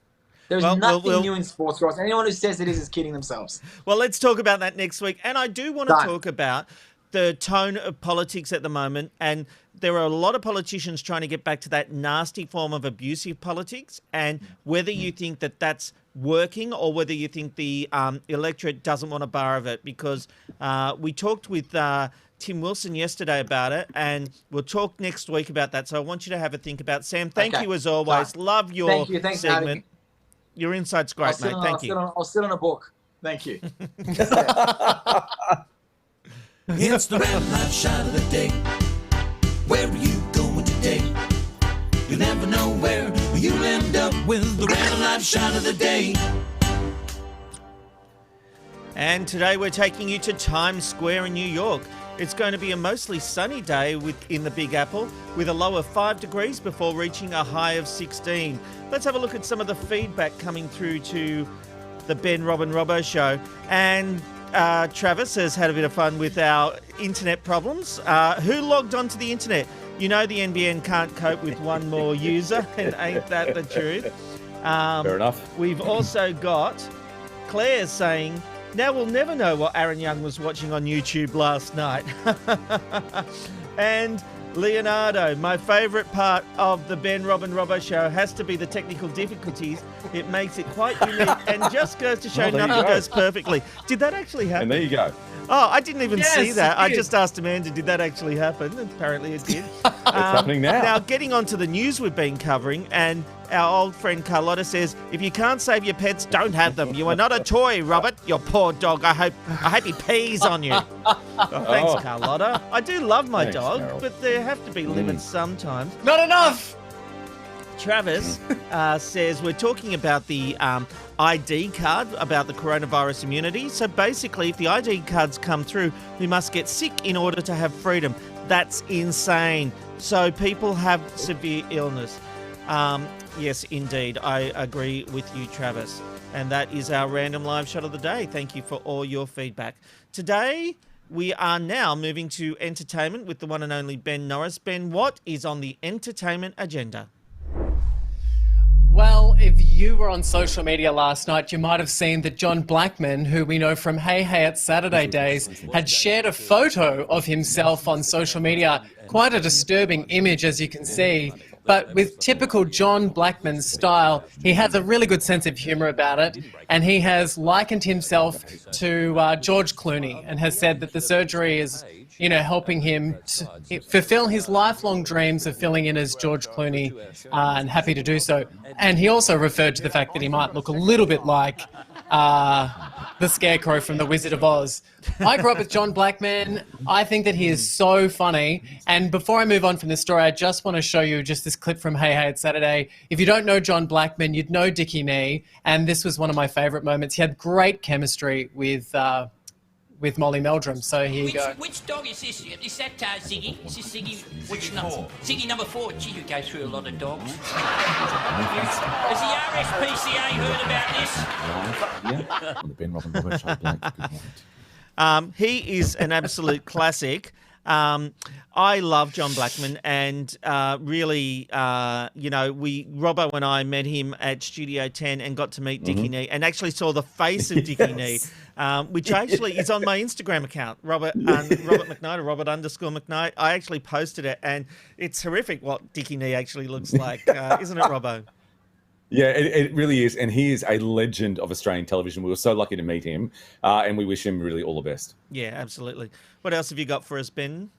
There's nothing new in sports rods. Anyone who says it is kidding themselves. Well, let's talk about that next week. And I do want to talk about the tone of politics at the moment, and there are a lot of politicians trying to get back to that nasty form of abusive politics, and whether you think that that's working or whether you think the electorate doesn't want a bar of it, because we talked with Tim Wilson yesterday about it, and we'll talk next week about that. So I want you to have a think about it. Sam, thank you as always. Love your Thanks segment. Your insight's great, mate. Thank you. I'll sit on a book. Thank you. It's the Random Life Shot of the Day. Where are you going today? You never know where you'll end up with the Random Life Shot of the Day. And today we're taking you to Times Square in New York. It's going to be a mostly sunny day in the Big Apple, with a low of 5 degrees before reaching a high of 16. Let's have a look at some of the feedback coming through to the Ben, Rob and Robbo Show. And Travis has had a bit of fun with our internet problems. Who logged onto the internet? You know the NBN can't cope with one more user, and ain't that the truth? Fair enough. We've also got Claire saying, now we'll never know what Aaron Young was watching on YouTube last night. And Leonardo, my favourite part of the Ben, Rob and Robbo Show has to be the technical difficulties. It makes it quite unique and just goes to show nothing goes perfectly. Did that actually happen? And there you go. Oh, I didn't even see that. I did. just asked Amanda, did that actually happen? And apparently it did. It's happening now. Now, getting on to the news we've been covering, and our old friend Carlotta says, if you can't save your pets, don't have them. You are not a toy, Robert. Your poor dog. I hope he pees on you. Oh, thanks, Carlotta. I do love my dog, Carol. but there have to be limits sometimes. Not enough. Travis says we're talking about the ID card, about the coronavirus immunity. So basically, if the ID cards come through, we must get sick in order to have freedom. That's insane. So people have severe illness. Yes, indeed. I agree with you, Travis. And that is our random live shot of the day. Thank you for all your feedback. Today, we are now moving to entertainment with the one and only Ben Norris. Ben, what is on the entertainment agenda? Well, if you were on social media last night, you might have seen that John Blackman, who we know from Hey Hey It's Saturday Days, had shared a photo of himself on social media. Quite a disturbing image, as you can see. But with typical John Blackman style, he has a really good sense of humour about it. And he has likened himself to George Clooney and has said that the surgery is, helping him to fulfill his lifelong dreams of filling in as George Clooney, and happy to do so. And he also referred to the fact that he might look a little bit like the Scarecrow from The Wizard of Oz. I grew up with John Blackman. I think that he is so funny. And before I move on from this story, I just want to show you just this clip from Hey Hey It's Saturday. If you don't know John Blackman, you'd know Dickie Nee. And this was one of my favourite moments. He had great chemistry with Molly Meldrum. So here you go. Which dog is this? Is that Ziggy? Is this Ziggy? Which number? Ziggy number 4. Gee, you go through a lot of dogs. Has the RSPCA heard about this? Yeah. On the Ben, Rob and Robbo Show, Blake. Good morning. He is an absolute classic. I love John Blackman, and really, Robbo and I met him at Studio 10 and got to meet Dickie Nee, and actually saw the face of Dickie Nee, which actually is on my Instagram account, Robert McKnight, or Robert_McKnight. I actually posted it, and it's horrific what Dickie Nee actually looks like, isn't it, Robbo? Yeah, it really is. And he is a legend of Australian television. We were so lucky to meet him, and we wish him really all the best. Yeah, absolutely. What else have you got for us, Ben?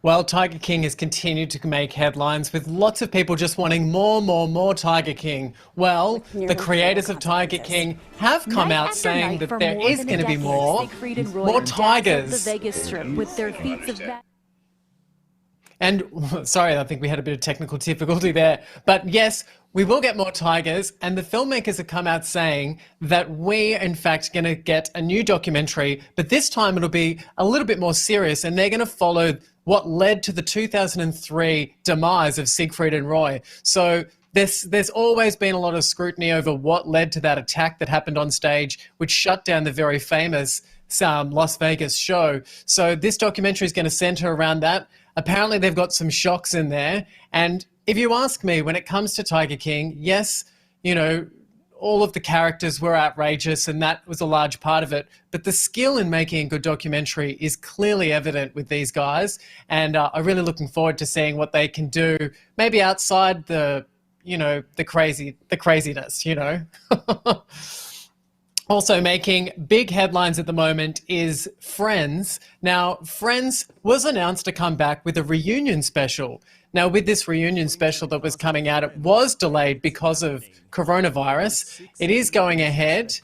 Well, Tiger King has continued to make headlines with lots of people just wanting more Tiger King. Well, the creators of Tiger King have come out saying that there is going to be more tigers. And sorry, I think we had a bit of technical difficulty there. But yes, we will get more tigers, and the filmmakers have come out saying that we're in fact going to get a new documentary, but this time it'll be a little bit more serious, and they're going to follow what led to the 2003 demise of Siegfried and Roy. So there's always been a lot of scrutiny over what led to that attack that happened on stage, which shut down the very famous Las Vegas show. So this documentary is going to center around that. Apparently they've got some shocks in there. And if you ask me, when it comes to Tiger King, yes, you know, all of the characters were outrageous and that was a large part of it. But the skill in making a good documentary is clearly evident with these guys. And I'm really looking forward to seeing what they can do, maybe outside the, you know, the craziness, you know. Also making big headlines at the moment is Friends. Now, Friends was announced to come back with a reunion special. Now, with this reunion special that was coming out, it was delayed because of coronavirus. It is going ahead.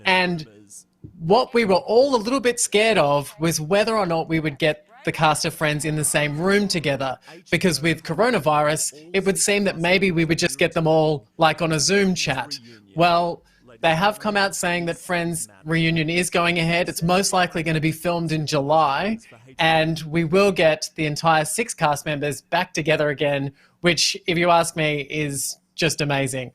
And what we were all a little bit scared of was whether or not we would get the cast of Friends in the same room together. Because with coronavirus, it would seem that maybe we would just get them all like on a Zoom chat. Well, they have come out saying that Friends reunion is going ahead. It's most likely going to be filmed in July, and we will get the entire 6 cast members back together again, which, if you ask me, is just amazing.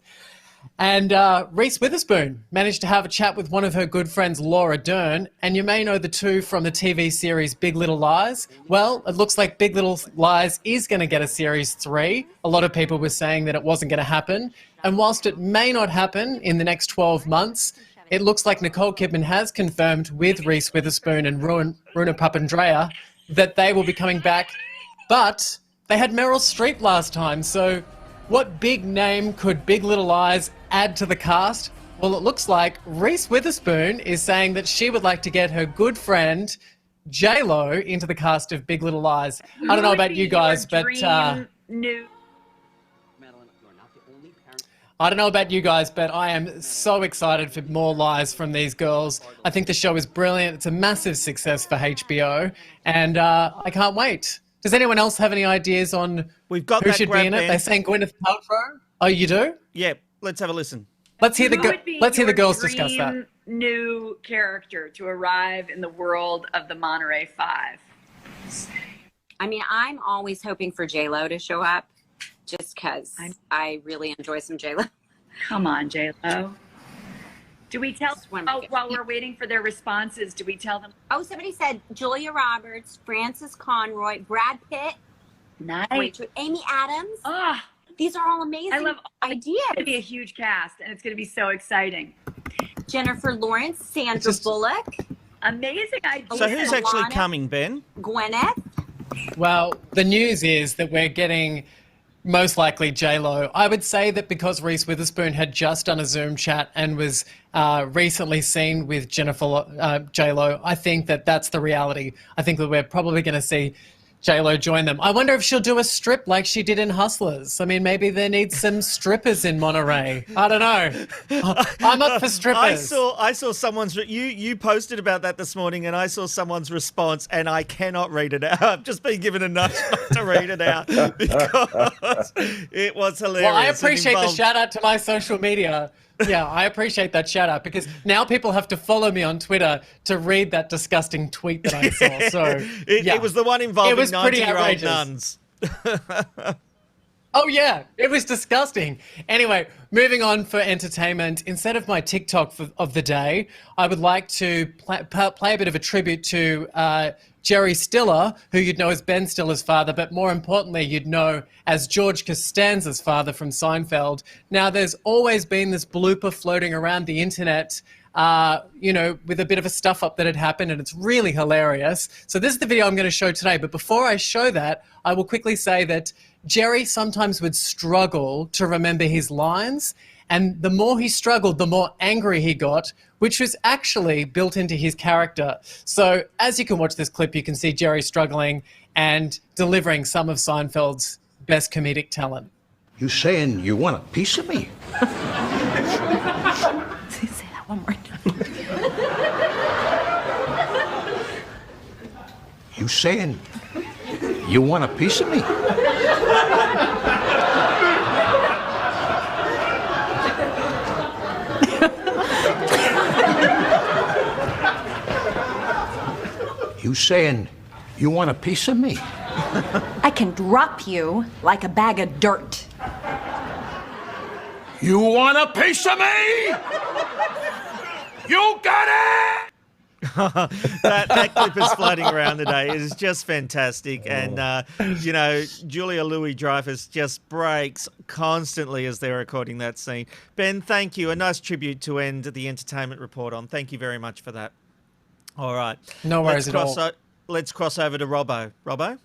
And Reese Witherspoon managed to have a chat with one of her good friends, Laura Dern, and you may know the two from the TV series Big Little Lies. Well, it looks like Big Little Lies is going to get a series 3. A lot of people were saying that it wasn't going to happen. And whilst it may not happen in the next 12 months, it looks like Nicole Kidman has confirmed with Reese Witherspoon and Runa Papandrea that they will be coming back. But they had Meryl Streep last time, so what big name could Big Little Lies add to the cast? Well, it looks like Reese Witherspoon is saying that she would like to get her good friend J-Lo into the cast of Big Little Lies. I don't know about you guys, but I don't know about you guys, but I am so excited for more lies from these girls. I think the show is brilliant. It's a massive success for HBO, and I can't wait. Does anyone else have any ideas on who should be in it? They're saying Gwyneth Paltrow. Oh, you do? Yeah, let's have a listen. Let's hear the girls discuss that. New character to arrive in the world of the Monterey Five. I mean, I'm always hoping for J-Lo to show up, just because I really enjoy some J-Lo. Come on, J-Lo. Do we tell while we're waiting for their responses? Do we tell them? Oh, somebody said Julia Roberts, Frances Conroy, Brad Pitt, nice, Amy Adams. Ah, these are all amazing. I love ideas. It's going to be a huge cast, and it's going to be so exciting. Jennifer Lawrence, Sandra Bullock. Amazing ideas. So who's actually coming, Ben? Gwyneth. Well, the news is that we're getting most likely J-Lo. I would say that because Reese Witherspoon had just done a Zoom chat and was recently seen with J-Lo, I think that that's the reality. I think that we're probably going to see J-Lo join them. I wonder if she'll do a strip like she did in Hustlers. I mean, maybe there needs some strippers in Monterey. I don't know. I'm up for strippers. I saw someone's... You posted about that this morning, and I saw someone's response, and I cannot read it out. I've just been given a nudge not to read it out because it was hilarious. Well, I appreciate the shout-out to my social media. Yeah, I appreciate that shout out because now people have to follow me on Twitter to read that disgusting tweet that I saw. So it was the one involving 90-year-old nuns. Oh, yeah, it was disgusting. Anyway, moving on for entertainment. Instead of my TikTok of the day, I would like to play a bit of a tribute to Jerry Stiller, who you'd know as Ben Stiller's father, but more importantly, you'd know as George Costanza's father from Seinfeld. Now, there's always been this blooper floating around the internet, with a bit of a stuff-up that had happened, and it's really hilarious. So this is the video I'm going to show today, but before I show that, I will quickly say that Jerry sometimes would struggle to remember his lines, and the more he struggled, the more angry he got, which was actually built into his character. So as you can watch this clip, you can see Jerry struggling and delivering some of Seinfeld's best comedic talent. You saying you want a piece of me? Say that one more time. You saying you want a piece of me? You saying you want a piece of me? I can drop you like a bag of dirt. You want a piece of me? You got it! that clip is floating around today. It is just fantastic. And, Julia Louis-Dreyfus just breaks constantly as they're recording that scene. Ben, thank you. A nice tribute to end the entertainment report on. Thank you very much for that. All right. No worries at all. Let's cross over to Robbo. Robbo?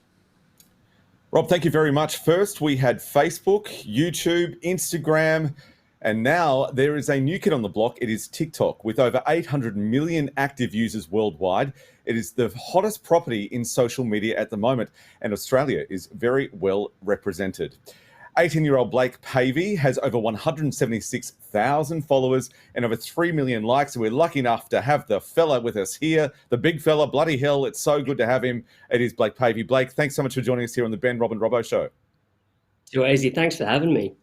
Rob, thank you very much. First, we had Facebook, YouTube, Instagram, and now there is a new kid on the block. It is TikTok, with over 800 million active users worldwide. It is the hottest property in social media at the moment, and Australia is very well represented. 18-year-old Blake Pavey has over 176,000 followers and over 3 million likes. We're lucky enough to have the fella with us here, the big fella. Bloody hell, it's so good to have him. It is Blake Pavey. Blake, thanks so much for joining us here on the Ben, Rob and Robbo Show. Too easy. Thanks for having me.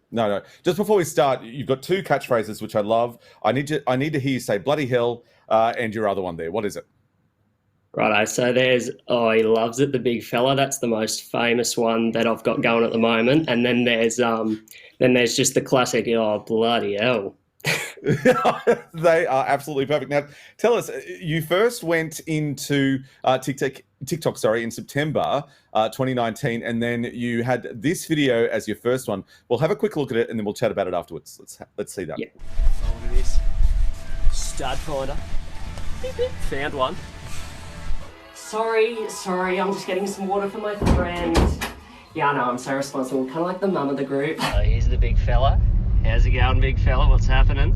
No. Just before we start, you've got two catchphrases, which I love. I need to hear you say bloody hell and your other one there. What is it? Righto, so there's, he loves it, the big fella. That's the most famous one that I've got going at the moment. And then there's just the classic, oh, bloody hell. They are absolutely perfect. Now, tell us, you first went into TikTok, in September 2019, and then you had this video as your first one. We'll have a quick look at it, and then we'll chat about it afterwards. Let's see that. Yeah. Look at this. Stud finder. Found one. Sorry, I'm just getting some water for my friend. Yeah, I know, I'm so responsible. Kind of like the mum of the group. Here's the big fella. How's it going, big fella? What's happening?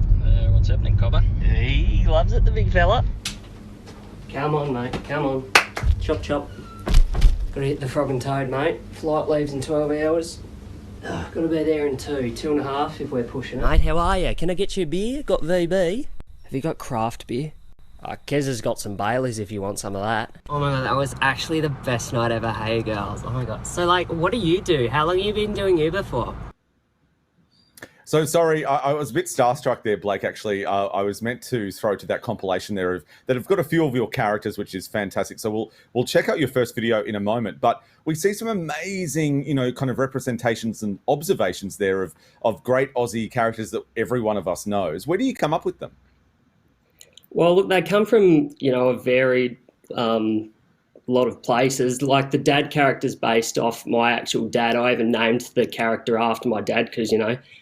What's happening, Cobber? He loves it, the big fella. Come on, mate, come on. Chop, chop. Gotta hit the Frog and Toad, mate. Flight leaves in 12 hours. Gotta be there in 2.5 if we're pushing it. Mate, how are you? Can I get you a beer? Got VB? Have you got craft beer? Kez has got some Baileys if you want some of that. Oh my god, that was actually the best night ever. Hey girls, oh my god. So what do you do? How long have you been doing Uber for? So sorry, I was a bit starstruck there, Blake, actually. I was meant to throw to that compilation there that have got a few of your characters, which is fantastic. So we'll check out your first video in a moment. But we see some amazing, kind of representations and observations there of great Aussie characters that every one of us knows. Where do you come up with them? Well, look, they come from, a varied lot of places. Like the dad character's based off my actual dad. I even named the character after my dad because,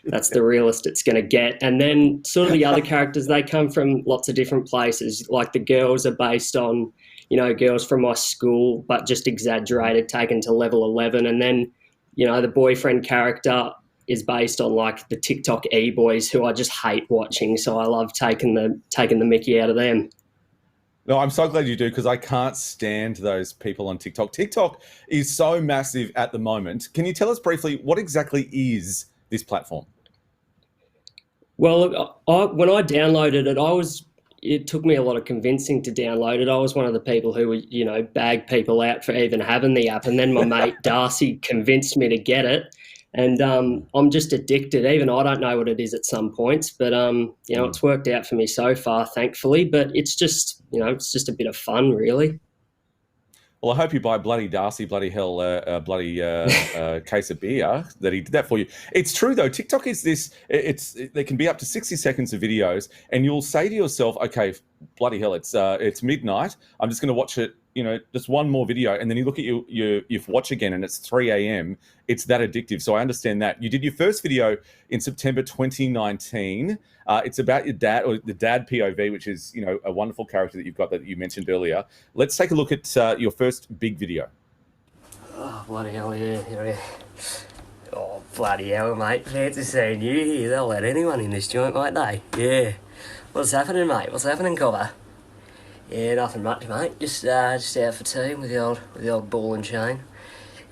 that's the realest it's going to get. And then sort of the other characters, they come from lots of different places. Like the girls are based on, girls from my school, but just exaggerated, taken to level 11. And then, the boyfriend character is based on like the TikTok e-boys who I just hate watching. So I love taking the mickey out of them. No, I'm so glad you do, because I can't stand those people on TikTok. TikTok is so massive at the moment. Can you tell us briefly what exactly is this platform? Well, look, when I downloaded it, it took me a lot of convincing to download it. I was one of the people who would, bag people out for even having the app. And then my mate Darcy convinced me to get it. And I'm just addicted. Even I don't know what it is at some points, but it's worked out for me so far, thankfully. But it's just, it's just a bit of fun, really. Well, I hope you buy bloody Darcy, bloody hell, bloody case of beer that he did that for you. It's true though. TikTok is this. There can be up to 60 seconds of videos, and you'll say to yourself, "Okay, bloody hell, it's midnight. I'm just going to watch it. Just one more video," and then you look at your watch again, and it's 3 a.m. It's that addictive. So I understand that. You did your first video in September 2019. It's about your dad, or the dad POV, which is a wonderful character that you've got that you mentioned earlier. Let's take a look at your first big video. Oh, bloody hell, yeah. Oh, bloody hell, mate. Fancy seeing you here. They'll let anyone in this joint, won't they? Yeah. What's happening, mate? What's happening, Cobber? Yeah, nothing much, mate. Just out for tea with the old ball and chain.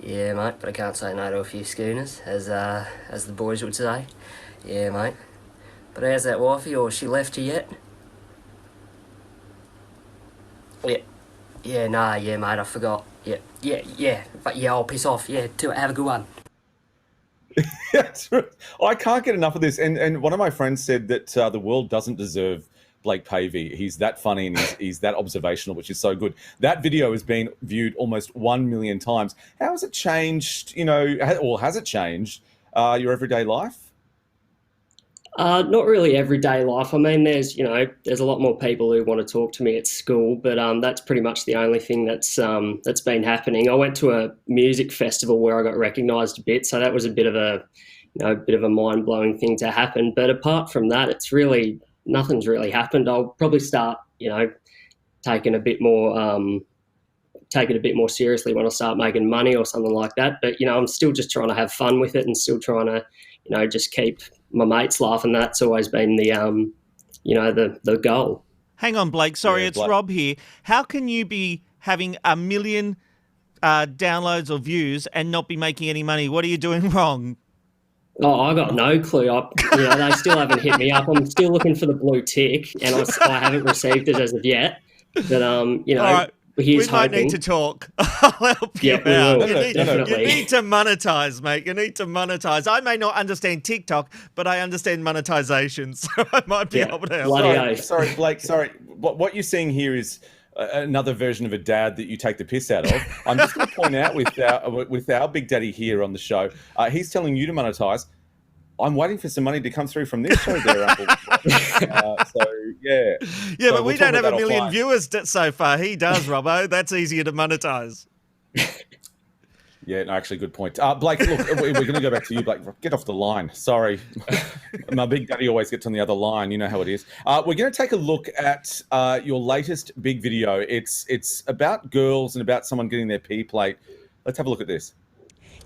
Yeah, mate, but I can't say no to a few schooners, as the boys would say. Yeah, mate. But how's that wifey, or she left you yet? Yeah, nah, yeah, mate, I forgot. Yeah. But yeah, I'll piss off. Yeah, have a good one. I can't get enough of this. And one of my friends said that the world doesn't deserve Blake Pavey. He's that funny and he's that observational, which is so good. That video has been viewed almost 1 million times. How has it changed, or has it changed your everyday life? Not really everyday life. I mean, there's a lot more people who want to talk to me at school, but that's pretty much the only thing that's been happening. I went to a music festival where I got recognised a bit, so that was a bit of a mind blowing thing to happen. But apart from that, nothing's really happened. I'll probably start taking it a bit more seriously when I start making money or something like that. But I'm still just trying to have fun with it and still trying to just keep my mates laughing. That's always been the goal. Hang on, Blake. Sorry, it's Rob here. How can you be having 1 million downloads or views and not be making any money? What are you doing wrong? Oh, I got no clue. They still haven't hit me up. I'm still looking for the blue tick, and I haven't received it as of yet. But All right. We might need to talk. I'll help you out. You need to monetize, mate. You need to monetize. I may not understand TikTok, but I understand monetization, so I might be able to help. Sorry, Blake. Sorry. What you're seeing here is another version of a dad that you take the piss out of. I'm just going to point out with our big daddy here on the show, he's telling you to monetize. I'm waiting for some money to come through from this show there, Uncle. Yeah, but we don't have 1 million viewers so far. He does, Robbo. That's easier to monetize. Yeah, no, actually, good point. Blake, look, we're going to go back to you, Blake. Get off the line. Sorry. My big daddy always gets on the other line. You know how it is. We're going to take a look at your latest big video. It's about girls and about someone getting their pee plate. Let's have a look at this.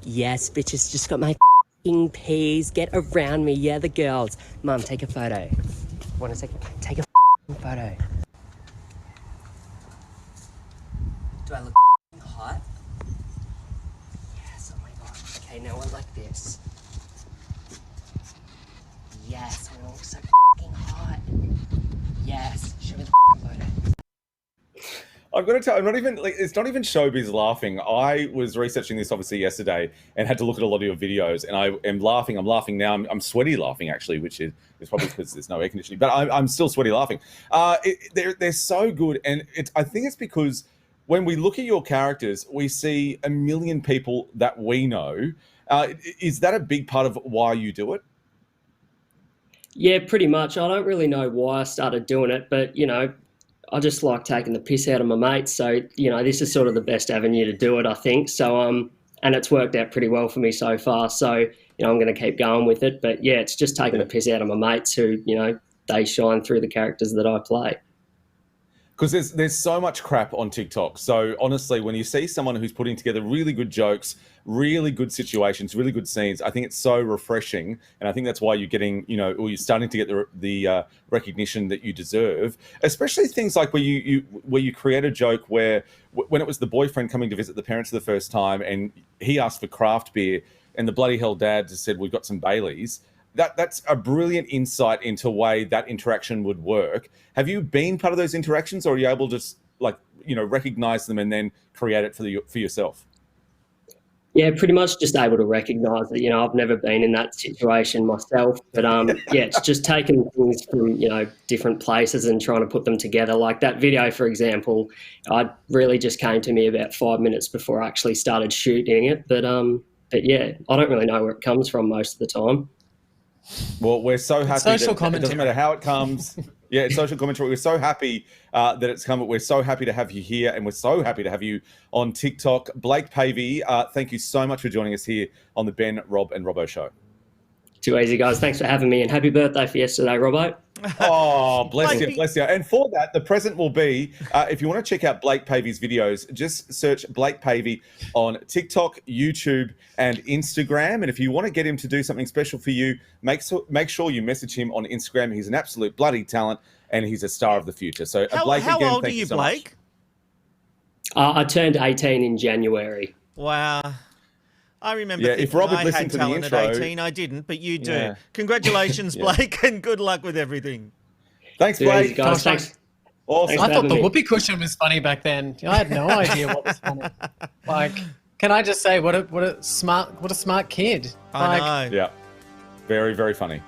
Yes, bitches, just got my peas. Get around me. Yeah, the girls. Mum, take a photo. Want to take a photo? Do I look hot? Yes, oh my god. Okay, now one like this. Yes, I look so hot. Yes, show me the photo. I've got to tell you, it's not even showbiz laughing. I was researching this obviously yesterday and had to look at a lot of your videos, and I am laughing. I'm laughing now. I'm sweaty laughing actually, which is probably because there's no air conditioning, but I'm still sweaty laughing. They're so good, and I think it's because when we look at your characters, we see 1 million people that we know. Is that a big part of why you do it? Yeah, pretty much. I don't really know why I started doing it, but I just like taking the piss out of my mates. So, this is sort of the best avenue to do it, I think. So, and it's worked out pretty well for me so far. So, I'm going to keep going with it. But yeah, it's just taking the piss out of my mates who, they shine through the characters that I play. Because there's so much crap on TikTok. So honestly, when you see someone who's putting together really good jokes, really good situations, really good scenes, I think it's so refreshing, and I think that's why you're getting, or you're starting to get the recognition that you deserve. Especially things like where you create a joke where when it was the boyfriend coming to visit the parents for the first time, and he asked for craft beer, and the bloody hell dad just said, "We've got some Baileys." That's a brilliant insight into the way that interaction would work. Have you been part of those interactions, or are you able to recognize them and then create it for yourself? Yeah, pretty much just able to recognise that, I've never been in that situation myself. But, yeah, it's just taking things from, different places and trying to put them together. Like that video, for example, I really just came to me about 5 minutes before I actually started shooting it. But yeah, I don't really know where it comes from most of the time. Well, we're so happy social that commentary. It doesn't matter how it comes. Yeah, it's social commentary. We're so happy that it's come. We're so happy to have you here, and we're so happy to have you on TikTok. Blake Pavey, thank you so much for joining us here on the Ben, Rob and Robbo Show. Too easy, guys. Thanks for having me, and happy birthday for yesterday, Robbo. Oh, bless you, bless you. And for that, the present will be, if you want to check out Blake Pavey's videos, just search Blake Pavey on TikTok, YouTube, and Instagram. And if you want to get him to do something special for you, make sure you message him on Instagram. He's an absolute bloody talent, and he's a star of the future. So, Blake, how again, old thank are you, so Blake? I turned 18 in January. Wow. I remember if Rob had I listened had to the talent intro, at 18. I didn't, but you do. Yeah. Congratulations, Blake, and good luck with everything. Thanks, Blake. Guys, thanks. Awesome. I thought the whoopee cushion was funny back then. I had no idea what was funny. Like, can I just say what a smart kid? I know. Yeah. Very, very funny.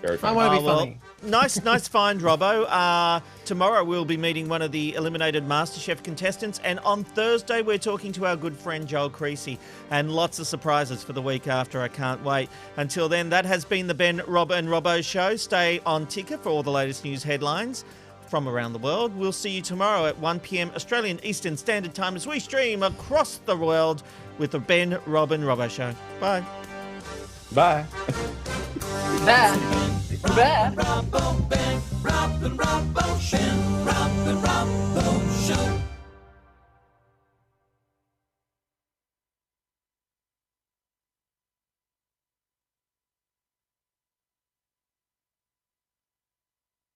Very funny. I want to be funny. Nice find, Robbo. Tomorrow we'll be meeting one of the eliminated MasterChef contestants, and on Thursday we're talking to our good friend Joel Creasy, and lots of surprises for the week after. I can't wait. Until then, that has been the Ben, Rob and Robbo Show. Stay on ticker for all the latest news headlines from around the world. We'll see you tomorrow at 1 p.m. Australian Eastern Standard Time as we stream across the world with the Ben, Rob and Robbo Show. Bye. Bye. Robbo, Ben, Rob and Robbo Show.